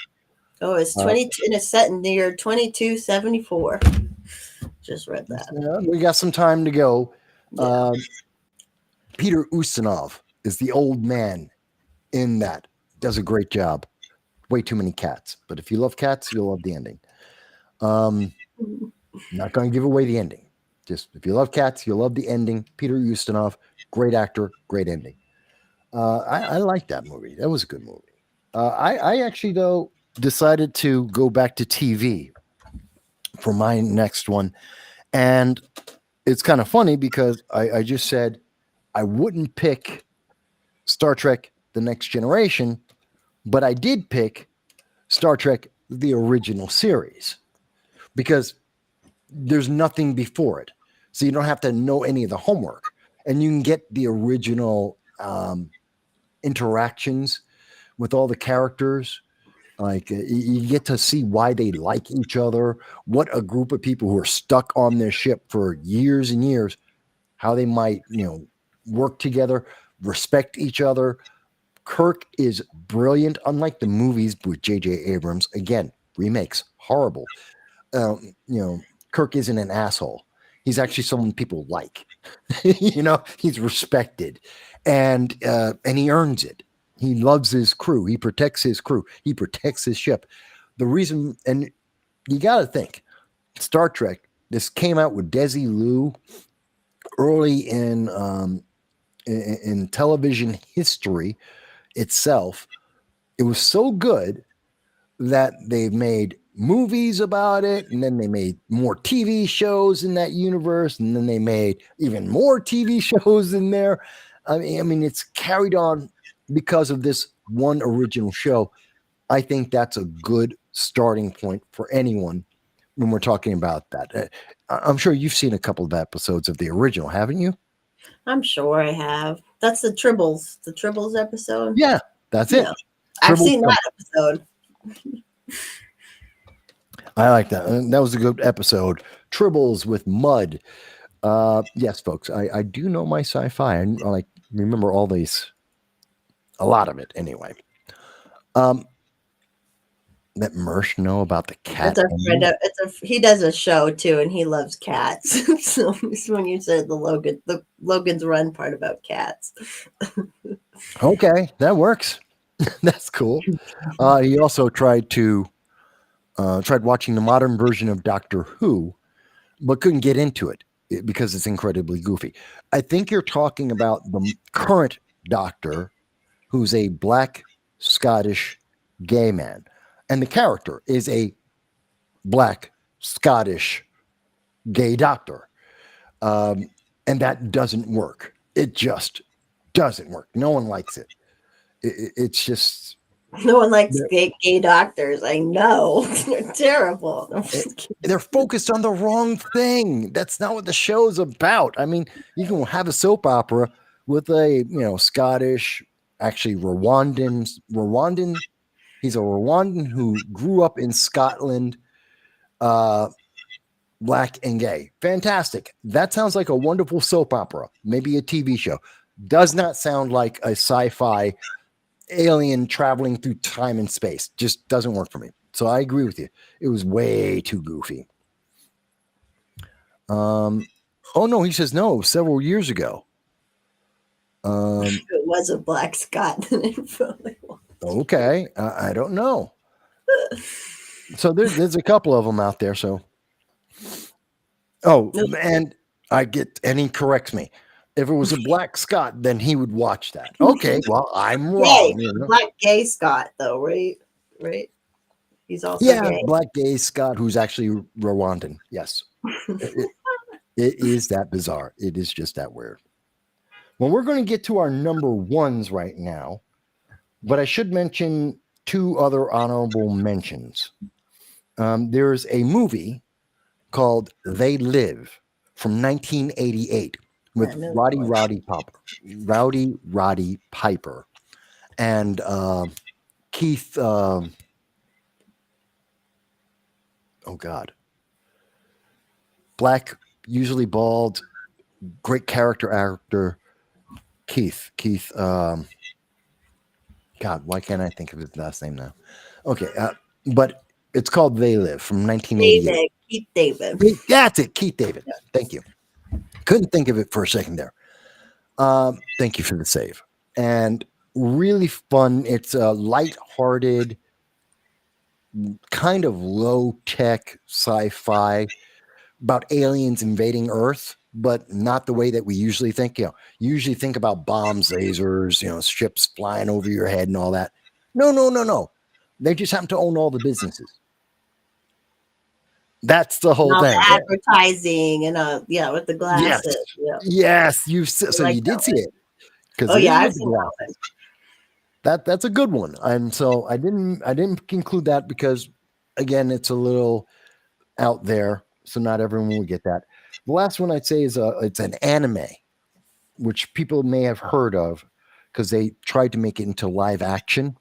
Oh, it's Uh, 22 and it's set in the year 2274. Just read that. we got some time to go. Yeah. Uh, Peter Ustinov is the old man in that. Does a great job. Way too many cats, but if you love cats, you'll love the ending. Not going to give away the ending. Just if you love cats, you'll love the ending. Peter Ustinov, great actor, great ending. I like that movie. That was a good movie. I actually though decided to go back to TV for my next one, and it's kind of funny because I just said I wouldn't pick Star Trek: The Next Generation, but I did pick Star Trek: The Original Series because there's nothing before it, so you don't have to know any of the homework, and you can get the original interactions with all the characters. Like you get to see why they like each other, what a group of people who are stuck on their ship for years and years, how they might, work together, respect each other. Kirk is brilliant, unlike the movies with J.J. Abrams. Again, remakes, horrible. Kirk isn't an asshole. He's actually someone people like. He's respected, and he earns it. He loves his crew. He protects his crew. He protects his ship. The reason, and you got to think, Star Trek. This came out with Desi Lu early in television history itself. It was so good that they've made movies about it, and then they made more TV shows in that universe, and then they made even more TV shows in there. I mean, it's carried on because of this one original show. I think that's a good starting point for anyone when we're talking about that. I'm sure you've seen a couple of episodes of the original, haven't you? I'm sure I have. That's the Tribbles episode. Yeah, that's it. Yeah. I've Triple seen that episode. I like that. And that was a good episode. Tribbles with mud. Yes, folks, I do know my sci-fi. I like remember all these, a lot of it anyway. Let Mersh know about the cat. It's our friend. He does a show too, and he loves cats. So it's when you said the Logan's Run part about cats. Okay, that works. That's cool. He also tried watching the modern version of Doctor Who, but couldn't get into it because it's incredibly goofy. I think you're talking about the current Doctor, who's a black Scottish gay man, and the character is a black Scottish gay doctor, and that doesn't work. It just doesn't work. No one likes it. It's just No one likes gay doctors. I know. They're terrible. they're focused on the wrong thing. That's not what the show's about. I mean, you can have a soap opera with a Scottish, actually Rwandan. He's a Rwandan who grew up in Scotland, black and gay. Fantastic. That sounds like a wonderful soap opera, maybe a TV show. Does not sound like a sci-fi alien traveling through time and space. Just doesn't work for me. So I agree with you. It was way too goofy. Oh no, he says no, several years ago. It was a black Scot. Okay, I don't know. So there's a couple of them out there. So, and he corrects me. If it was a black Scot, then he would watch that. Okay, well, I'm wrong. Black gay Scot, though, right? Right. He's also gay. Black gay Scot, who's actually Rwandan. Yes, it is that bizarre. It is just that weird. Well, we're going to get to our number ones right now, but I should mention two other honorable mentions. There's a movie called They Live from 1988 with Rowdy Roddy Piper, and Keith. Oh God, black, usually bald, great character actor. Keith. God, why can't I think of his last name now? Okay, but it's called They Live from 1988. David, Keith David. That's it, Keith David. Thank you. Couldn't think of it for a second there. Thank you for the save. And really fun. It's a light-hearted, kind of low-tech sci-fi about aliens invading Earth, but not the way that we usually think. You usually think about bombs, lasers, ships flying over your head and all that. No, no, no, no. They just happen to own all the businesses. That's the And whole all thing. the advertising and with the Yes, glasses. Yeah, yes. I So like you that did see one. it because Oh it is yeah, I've with the seen that one. glasses. That's a good one. And so I didn't include that because again, it's a little out there, so not everyone will get that. The last one I'd say is it's an anime, which people may have heard of because they tried to make it into live action,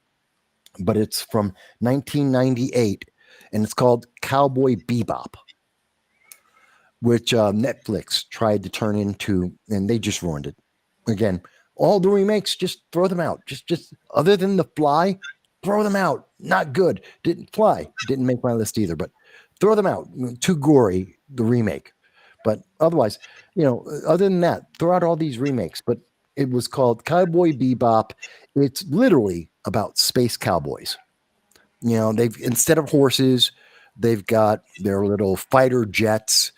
but it's from 1998 and it's called Cowboy Bebop, which Netflix tried to turn into, and they just ruined it. Again, all the remakes, just throw them out. Just other than The Fly, throw them out. Not good. Didn't Fly. Didn't make my list either, but throw them out. Too gory, the remake. But otherwise, other than that, throw out all these remakes. But it was called Cowboy Bebop. It's literally about space cowboys. They've instead of horses, they've got their little fighter jets.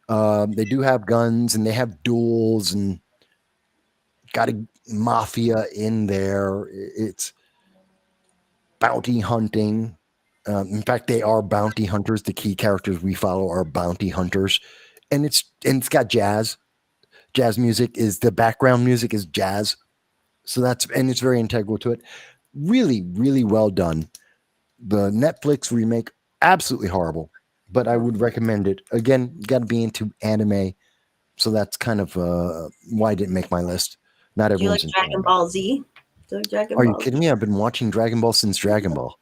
They do have guns and they have duels and got a mafia in there. It's bounty hunting. In fact, they are bounty hunters. The key characters we follow are bounty hunters, and it's got jazz music is the background music is jazz. So it's very integral to it. Really, really well done. The Netflix remake, absolutely horrible, but I would recommend it. Again, got to be into anime. So that's kind of why I didn't make my list. Not Do you like everyone's into Dragon anime. Ball Z? Do you like Dragon Are you Ball Z? kidding me? I've been watching Dragon Ball since Dragon Ball.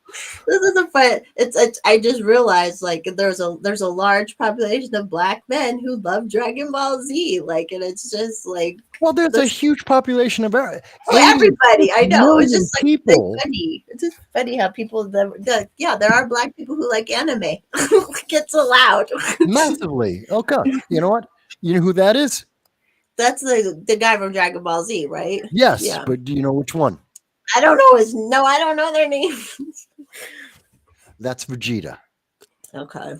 This is a fun. It's. I just realized like there's a large population of black men who love Dragon Ball Z. Like, and it's just like Well, there's a this huge population of for 86 everybody. I know. It's million just like it's people. funny. It's just funny how people yeah, there are black people who like anime. It's allowed. Massively. Okay. You know what? You know who that is? That's the guy from Dragon Ball Z, right? Yes, Yeah. but do you know which one? I don't know his no. I don't know their name. That's Vegeta. Okay.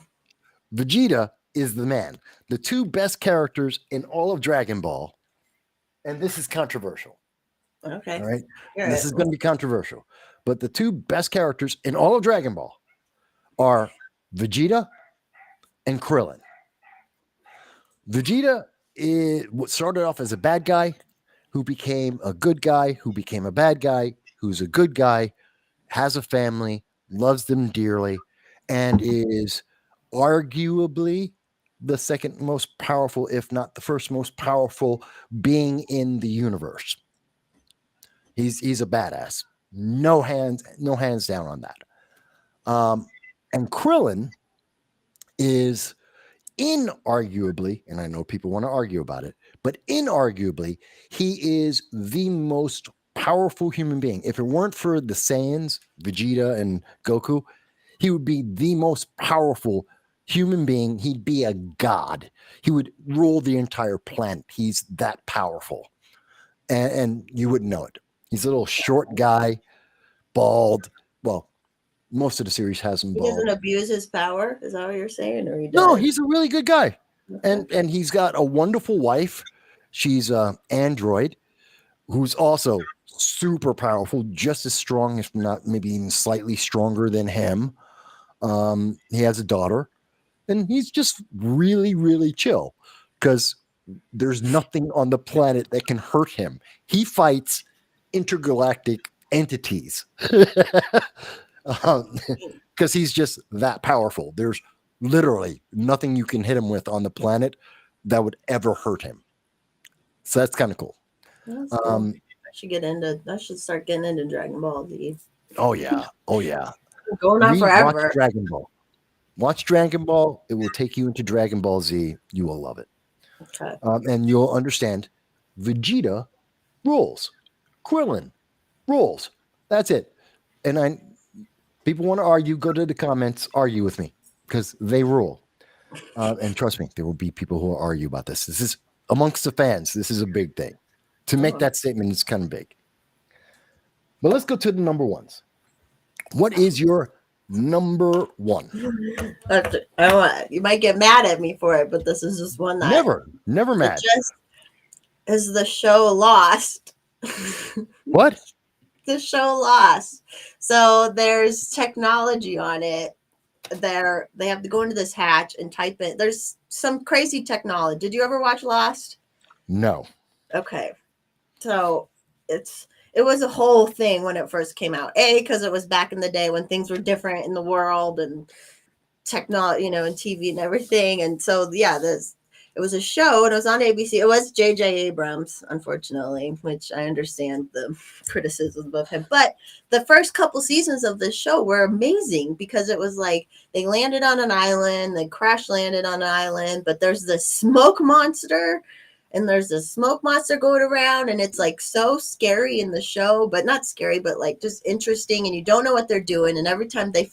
Vegeta is the man. The two best characters in all of Dragon Ball, and this is controversial. Okay. All right. Hear This it. is going to be controversial. But the two best characters in all of Dragon Ball are Vegeta and Krillin. Vegeta started off as a bad guy who became a good guy, who became a bad guy, who's a good guy, has a family, loves them dearly, and is arguably the second most powerful, if not the first most powerful being in the universe. He's a badass. No hands down on that. And Krillin is inarguably, and I know people want to argue about it, but inarguably, he is the most powerful human being. If it weren't for the Saiyans, Vegeta and Goku, he would be the most powerful human being. He'd be a god. He would rule the entire planet. He's that powerful. And you wouldn't know it. He's a little short guy, bald. Well, most of the series has him He doesn't bald. abuse his power. Is that what you're saying, or he No, does? he's a really good guy. Okay. And he's got a wonderful wife. She's a android who's also super powerful, just as strong, if not maybe even slightly stronger than him. He has a daughter, and he's just really, really chill because there's nothing on the planet that can hurt him. He fights intergalactic entities because he's just that powerful. There's literally nothing you can hit him with on the planet that would ever hurt him. So that's kind of cool. That's cool. Um, I should start getting into Dragon Ball Z. oh yeah, oh yeah. Going on Watch forever. Dragon Ball. Watch Dragon Ball. It will take you into Dragon Ball Z. You will love it, Okay. and you'll understand. Vegeta rules. Krillin rules. That's it. And People want to argue, go to the comments, argue with me because they rule. And trust me, there will be people who will argue about this. This is amongst the fans. This is a big thing. To make Oh. that statement is kind of big. But let's go to the number ones. What is your number one? You might get mad at me for it, but this is just one that Never it mad. just is the show Lost. What? The show Lost. So there's technology on it. They have to go into this hatch and type it. There's some crazy technology. Did you ever watch Lost? No. Okay. So it was a whole thing when it first came out. Because it was back in the day when things were different in the world and technology, and TV and everything. And so it was a show and it was on ABC. It was J.J. Abrams, unfortunately, which I understand the criticism of him. But the first couple seasons of this show were amazing because it was like they landed on an island, they crash landed on an island, but there's this smoke monster. And there's this smoke monster going around, and it's like so scary in the show, but not scary, but like just interesting. And you don't know what they're doing. And every time they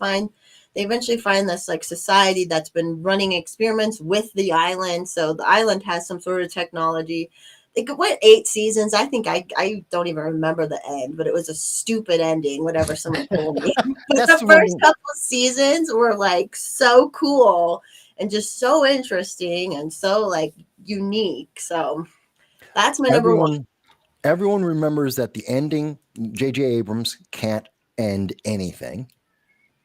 eventually find this like society that's been running experiments with the island. So the island has some sort of technology. It went 8 seasons. I think I don't even remember the end, but it was a stupid ending, whatever someone told me. But That's the the first one. couple seasons were like so cool and just so interesting and so like unique. So that's my number one. Everyone remembers that the ending, J.J. Abrams can't end anything.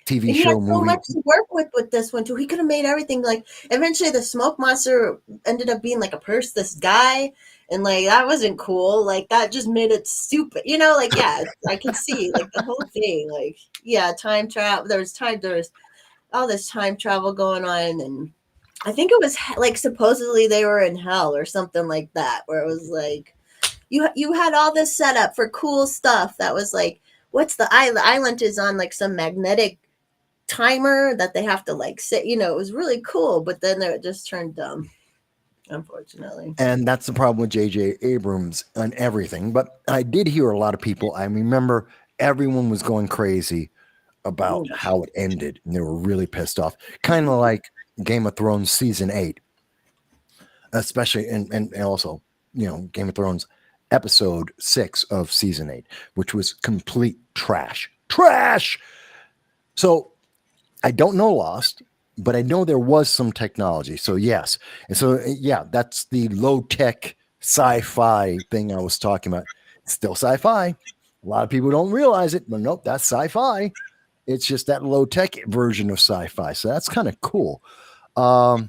TV And he had show, so movie. much to work with this one too. He could have made everything like eventually the smoke monster ended up being like this guy, and like that wasn't cool. Like that just made it stupid. Like yeah, I can see like the whole thing. Like yeah, time travel. There's all this time travel going on, and I think it was like supposedly they were in hell or something like that, where it was like you had all this setup for cool stuff that was like what's the island? The island is on like some magnetic timer that they have to like sit. It was really cool, but then it just turned dumb, unfortunately. And that's the problem with J.J. Abrams and everything. But I did hear a lot of people. I remember everyone was going crazy about how it ended, and they were really pissed off. Kind of like Game of Thrones season 8, especially, and also, Game of Thrones episode 6 of season 8, which was complete trash. Trash! So I don't know Lost, but I know there was some technology. So yes. And so, yeah, that's the low tech sci-fi thing I was talking about. It's still sci-fi. A lot of people don't realize it, but nope, that's sci-fi. It's just that low tech version of sci-fi. So that's kind of cool. Yep.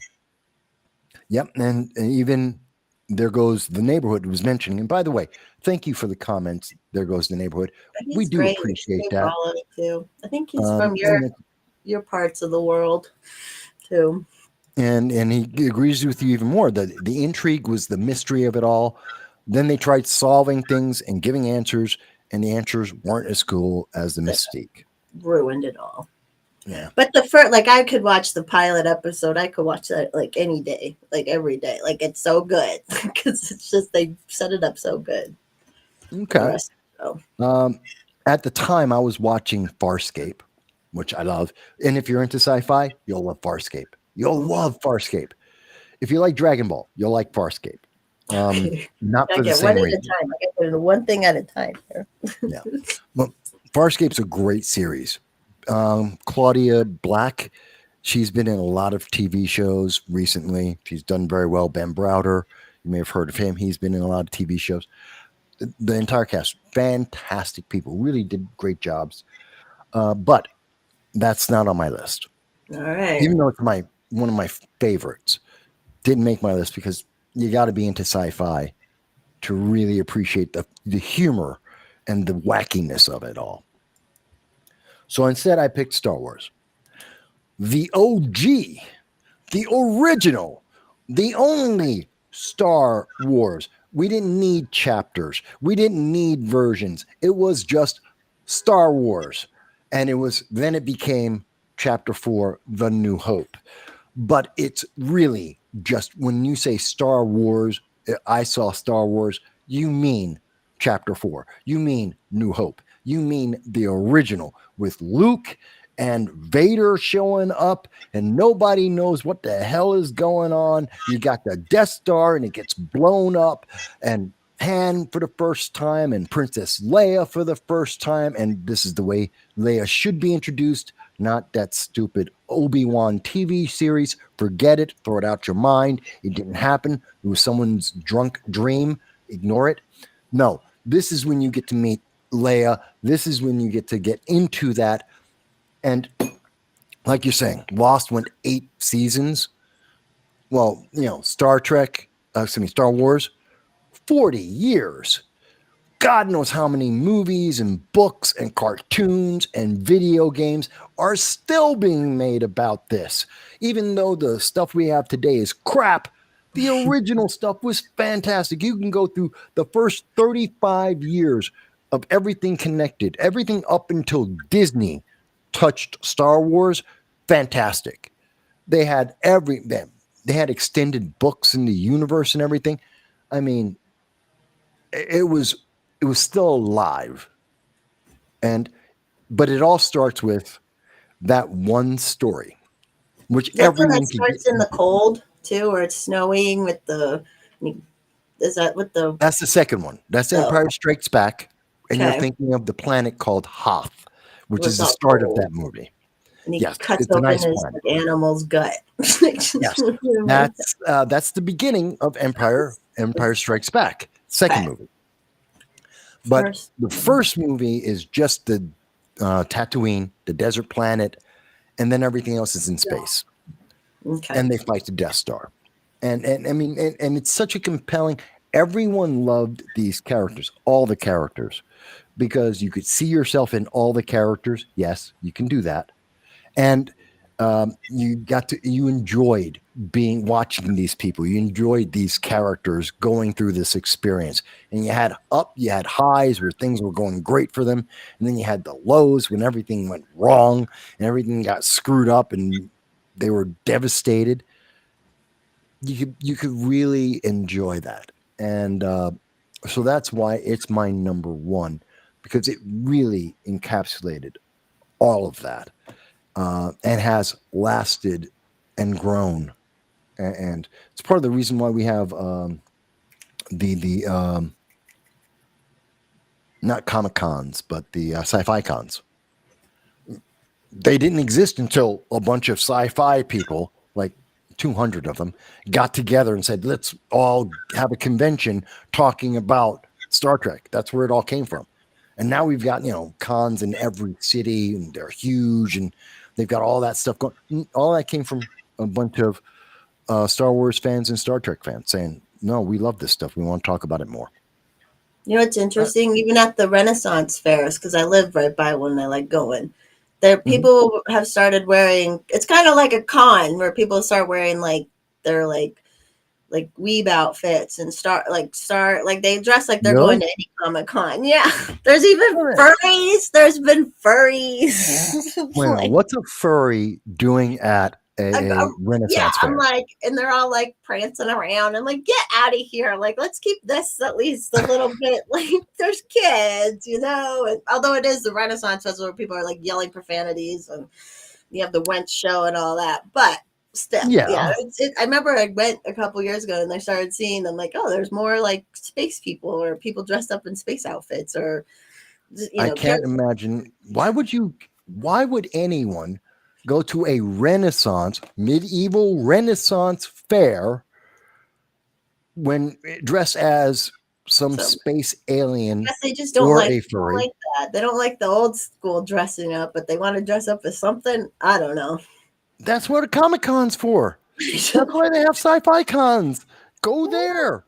And even There Goes the Neighborhood was mentioning. And by the way, thank you for the comments. There Goes the Neighborhood. He's We do great. appreciate that. Too. I think he's from your parts of the world too. And he agrees with you even more. The intrigue was the mystery of it all. Then they tried solving things and giving answers, and the answers weren't as cool as the mystique. Ruined it all. Yeah. But the first, like, I could watch the pilot episode. I could watch that like any day, like every day. Like it's so good because it's just they set it up so good. Okay. At the time, I was watching Farscape, which I love. And if you're into sci-fi, you'll love Farscape. You'll love Farscape. If you like Dragon Ball, you'll like Farscape. Not for the same reason. I get one thing at a time here. Yeah. Well, Farscape's a great series. Claudia Black, she's been in a lot of TV shows recently. She's done very well. Ben Browder, you may have heard of him. He's been in a lot of TV shows. The entire cast, fantastic people, really did great jobs. But that's not on my list. All right. Even though it's one of my favorites, didn't make my list because you got to be into sci-fi to really appreciate the humor and the wackiness of it all. So instead, I picked Star Wars. The OG, the original, the only Star Wars. We didn't need chapters. We didn't need versions. It was just Star Wars. And then it became Chapter 4, The New Hope. But it's really just, when you say Star Wars, I saw Star Wars, you mean Chapter 4. You mean New Hope. You mean the original with Luke and Vader showing up, and nobody knows what the hell is going on. You got the Death Star, and it gets blown up, and Han for the first time, and Princess Leia for the first time. And this is the way Leia should be introduced, not that stupid Obi-Wan TV series. Forget it, throw it out your mind. It didn't happen. It was someone's drunk dream. Ignore it. No, this is when you get to meet Leia. This is when you get into that. And like you're saying, Lost went 8 seasons. Well, Star Trek, Star Wars, 40 years. God knows how many movies and books and cartoons and video games are still being made about this. Even though the stuff we have today is crap, the original stuff was fantastic. You can go through the first 35 years of everything connected, everything up until Disney touched Star Wars. Fantastic. They had they had extended books in the universe and everything. I mean, it was still alive. But it all starts with that one story, which That's when everyone it could get. starts in the cold too, or it's snowing with the. Is that with the? That's the second one. That's Empire Strikes Back, and you're Okay. thinking of the planet called Hoth, which Was is the all start of cold. that movie. And he Yes, cuts it's a open nice his planet. animal's gut. Yes, that's the beginning of Empire Strikes Back, second Okay. movie. But First. the first movie is just the Tatooine, the desert planet, and then everything else is in space. Okay. And they fight the Death Star. And I mean, and it's such a compelling. Everyone loved these characters, all the characters, because you could see yourself in all the characters. Yes, you can do that, and you enjoyed watching these people. You enjoyed these characters going through this experience, and you had highs where things were going great for them, and then you had the lows when everything went wrong and everything got screwed up, and they were devastated. You could really enjoy that, and so that's why it's my number one, because it really encapsulated all of that, and has lasted and grown, and it's part of the reason why we have the not Comic Cons but the Sci-Fi Cons. They didn't exist until a bunch of sci-fi people, like 200 of them, got together and said, let's all have a convention talking about Star Trek. That's where it all came from. And now we've got, cons in every city, and they're huge, and they've got all that stuff going. All that came from a bunch of Star Wars fans and Star Trek fans saying, no, we love this stuff. We want to talk about it more. You know, it's interesting, even at the Renaissance fairs, because I live right by one, I like going. There, people have started wearing. It's kind of like a con where people start wearing their weeb outfits and start they dress like they're Really? going to any Comic Con. Yeah, there's even furries. There's been furries. Well, what's a furry doing at a Renaissance fair? I'm like, and they're all like prancing around. I'm like, get out of here. Like, let's keep this at least a little bit. Like, there's kids, And although it is the Renaissance Festival where people are like yelling profanities and you have the wench show and all that, but still, yeah. I remember I went a couple years ago and I started seeing them like, oh, there's more like space people or people dressed up in space outfits or. I can't imagine. Why would anyone go to a medieval Renaissance fair when dressed as some space alien? They just don't like that. They don't like the old school dressing up, but they want to dress up as something. I don't know. That's what a Comic Con's for. That's why they have Sci-Fi Cons. Go there.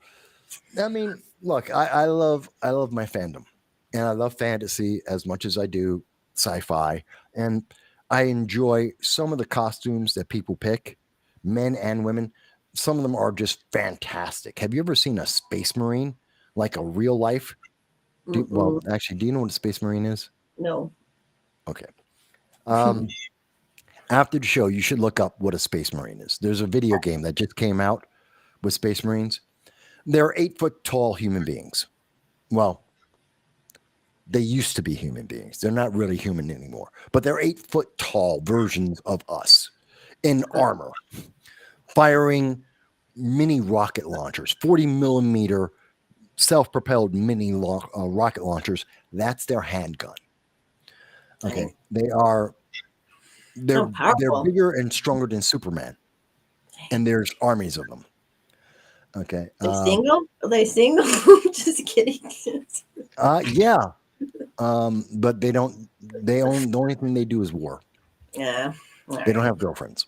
I mean, look, I love my fandom, and I love fantasy as much as I do sci-fi, and I enjoy some of the costumes that people pick, men and women. Some of them are just fantastic. Have you ever seen a Space Marine, like a real life? Well, actually, do you know what a Space Marine is? No. Okay. After the show, you should look up what a Space Marine is. There's a video game that just came out with Space Marines. They're 8 foot tall human beings. Well, They used to be human beings. They're not really human anymore, but they're 8 foot tall versions of us in armor, firing mini rocket launchers, 40 millimeter self propelled mini rocket launchers. That's their handgun. Okay. Dang. They are, Oh, they're powerful. bigger and stronger than Superman, and there's armies of them. Okay. They single? Are they single? Just kidding. Yeah. But they don't, the only thing they do is war. Yeah. All They don't right. have girlfriends.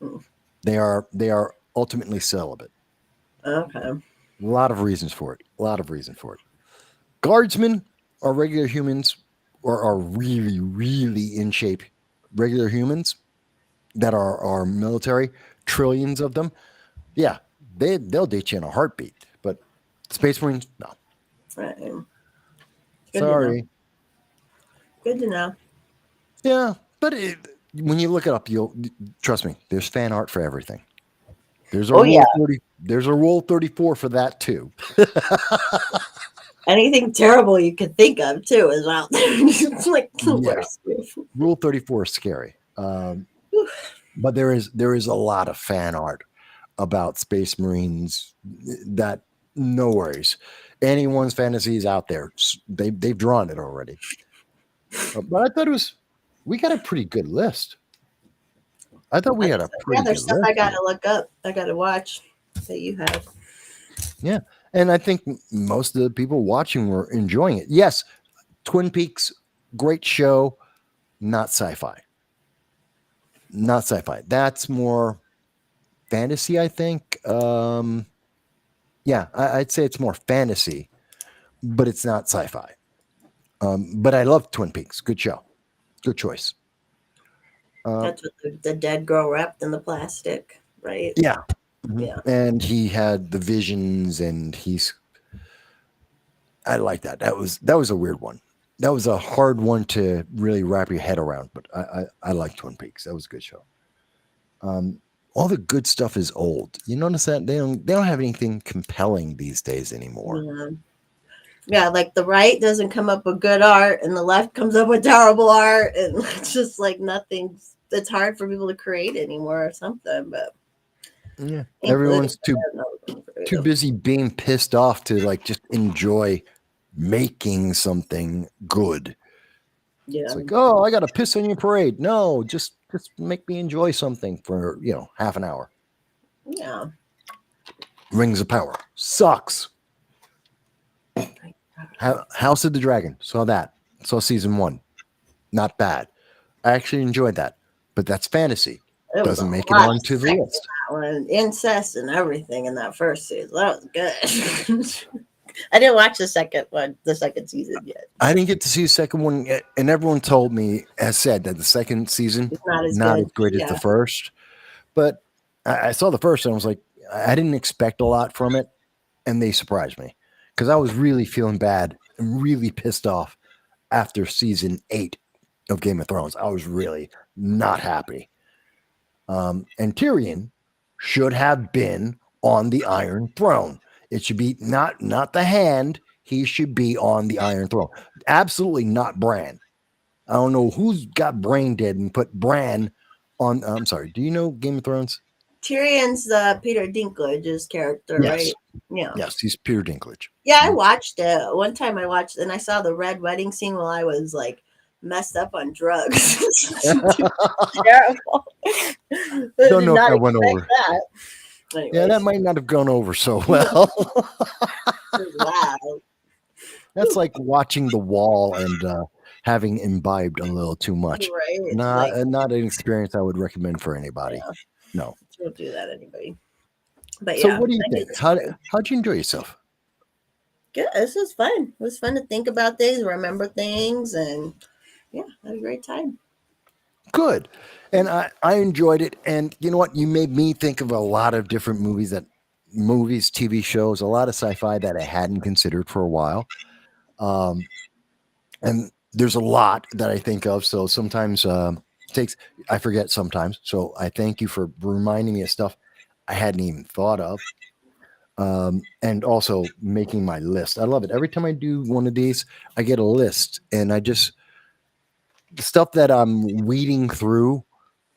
Mm. They are ultimately celibate. Okay. A lot of reasons for it. A lot of reasons for it. Guardsmen are regular humans, or are really, really in shape regular humans that are military, trillions of them. Yeah, they'll date you in a heartbeat. But Space Marines, no. Right. Good to know. Sorry. Good to know. Yeah, but when you look it up, you'll trust me. There's fan art for everything. There's a Oh yeah. rule 30. There's a rule 34 for that too. Anything terrible you could think of too is out there. It's like the Yeah, worst. rule 34 is scary. But there is a lot of fan art about Space Marines that no worries. Anyone's fantasies out there, they've drawn it already. But I thought we got a pretty good list. I thought we had a Yeah, pretty there's good stuff I list here. gotta look up. I gotta watch that you have. Yeah. And I think most of the people watching were enjoying it. Yes, Twin Peaks, great show, not sci-fi. Not sci-fi. That's more fantasy, I think. Yeah, I'd say it's more fantasy, but it's not sci-fi. But I love Twin Peaks. Good show. Good choice. That's what the dead girl wrapped in the plastic, right? Yeah. Mhm. Yeah. And he had the visions, and I like that. That was a weird one. That was a hard one to really wrap your head around, but I like Twin Peaks. That was a good show. All the good stuff is old. You notice that they don't have anything compelling these days anymore. Yeah. Yeah, like the right doesn't come up with good art and the left comes up with terrible art and it's just like nothing's it's hard for people to create anymore or something, but Yeah, thankfully everyone's too I don't know too creative. busy being pissed off to like just enjoy making something good. Yeah. It's like, oh, I got to piss on your parade. No, just make me enjoy something for half an hour. Yeah. Rings of Power sucks. House of the Dragon, saw that. Saw season 1, not bad. I actually enjoyed that, but that's fantasy. It was a Doesn't make it lot of onto the sex in list. that one. Incest and everything in that first season. That was good. I didn't watch the second season yet. I didn't get to see the second one, and everyone told me, has said that the second season It's not as not good. as great as the Yeah. first. But I saw the first, and I was like, I didn't expect a lot from it, and they surprised me because I was really feeling bad and really pissed off after season 8 of Game of Thrones. I was really not happy. And Tyrion should have been on the Iron Throne. It should be not the Hand. He should be on the Iron Throne. Absolutely not Bran. I don't know who's got brain dead and put Bran on. I'm sorry. Do you know Game of Thrones? Tyrion's Peter Dinklage's character, Yes. right? Yeah. Yes, he's Peter Dinklage. Yeah, I watched it. One time I watched and I saw the red wedding scene while I was like messed up on drugs. Terrible. I Don't did know if not that went expect over. that. Yeah, that Anyways, might not have gone over so well. wow. That's like watching The Wall and having imbibed a little too much. Right. Not an experience I would recommend for anybody. Yeah, No. don't do that anybody. But So yeah, what do you I think? did How'd you enjoy yourself? good. This was fun. It was fun to think about things, remember things, and yeah, I had a great time. Good. And I enjoyed it. And you know what? You made me think of a lot of different movies, TV shows, a lot of sci-fi that I hadn't considered for a while. And there's a lot that I think of. So sometimes I forget sometimes. So I thank you for reminding me of stuff I hadn't even thought of. and also making my list. I love it. Every time I do one of these, I get a list, and I just the stuff that I'm weeding through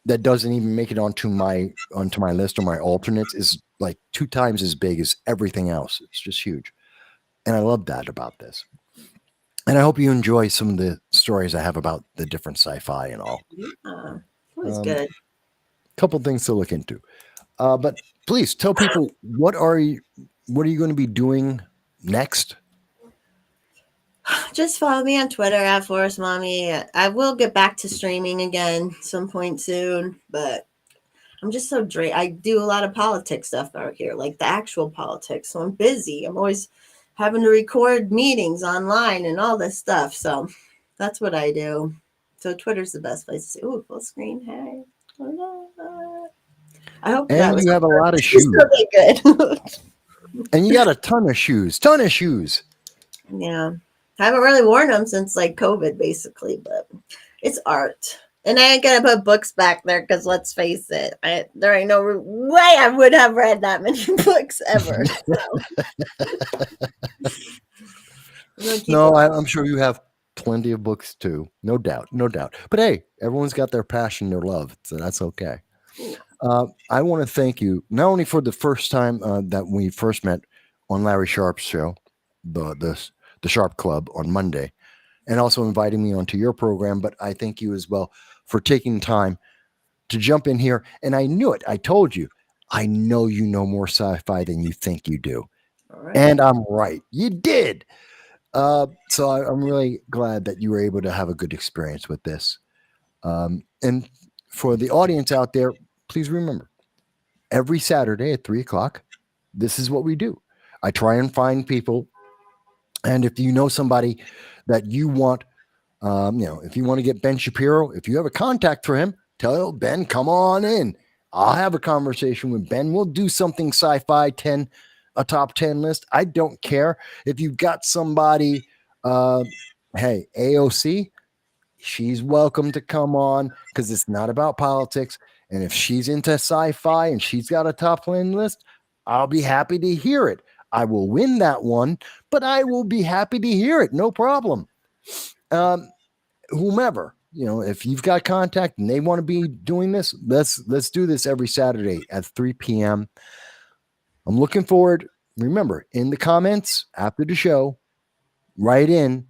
that doesn't even make it onto my list or my alternates is like 2 times as big as everything else. It's just huge, and I love that about this. And I hope you enjoy some of the stories I have about the different sci-fi and all. Yeah, it was Um, good. Couple things to look into. But please tell people what are you going to be doing next? Just follow me on Twitter at Forest Mommy. I will get back to streaming again some point soon, but I'm just so drained. I do a lot of politics stuff out here, like the actual politics. So I'm busy. I'm always having to record meetings online and all this stuff. So that's what I do. So Twitter's the best place to see. Ooh, full screen. Hey. I hope that And was you have a lot of shoes. really good. And you got a ton of shoes. Ton of shoes. Yeah. I haven't really worn them since like COVID, basically, but it's art. And I ain't gonna put books back there because let's face it, there ain't no way I would have read that many books ever. No, I'm sure you have plenty of books too. No doubt. No doubt. But hey, everyone's got their passion, their love. So that's okay. I want to thank you not only for the first time that we first met on Larry Sharp's show, the Sharp Club on Monday, and also inviting me onto your program, but I thank you as well for taking time to jump in here. And I knew it. I told you. I know you know more sci-fi than you think you do. Right. And I'm right. You did. I'm really glad that you were able to have a good experience with this. And for the audience out there, please remember every Saturday at 3 o'clock, this is what we do. I try and find people. And if you know somebody that you want, if you want to get Ben Shapiro, if you have a contact for him, tell Ben, come on in. I'll have a conversation with Ben. We'll do something sci-fi 10, a top 10 list. I don't care. If you've got somebody, hey, AOC, she's welcome to come on because it's not about politics. And if she's into sci-fi and she's got a top 10 list, I'll be happy to hear it. I will win that one, but I will be happy to hear it. No problem. Whomever, if you've got contact and they want to be doing this, let's do this every Saturday at 3 p.m. I'm looking forward. Remember, in the comments after the show, write in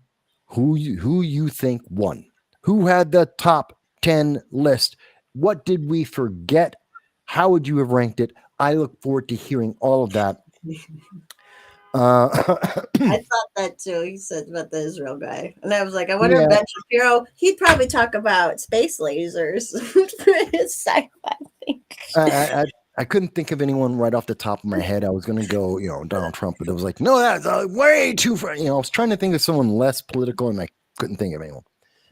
who you think won. Who had the top 10 list? What did we forget? How would you have ranked it? I look forward to hearing all of that. I thought that too. He said about the Israel guy. And I was like, I wonder if Ben Shapiro, he'd probably talk about space lasers for his sci-fi thing. I couldn't think of anyone right off the top of my head. I was going to go, Donald Trump, but it was like, no, that's way too far. I was trying to think of someone less political and I couldn't think of anyone.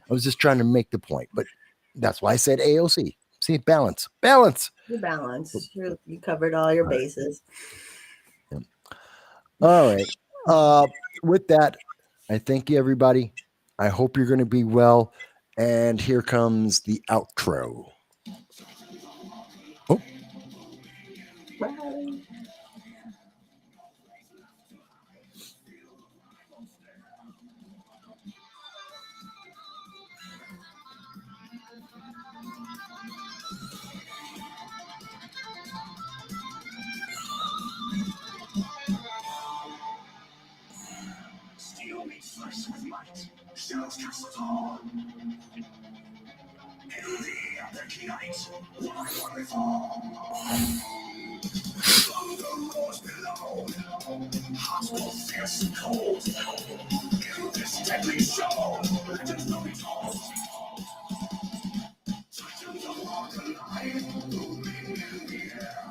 I was just trying to make the point, but that's why I said AOC. See, balance. You balance. You covered all your bases. Yeah. All right. With that, I thank you, everybody. I hope you're going to be well. And here comes the outro. Oh. Bye. Steel meets flesh with might. Shells castles all. Hail thee, the knight. Walk on we fall. Thunder roars below. Hearts grow fierce and cold. In this deadly show, legends will be told. Titans of walk alive, looming in the air.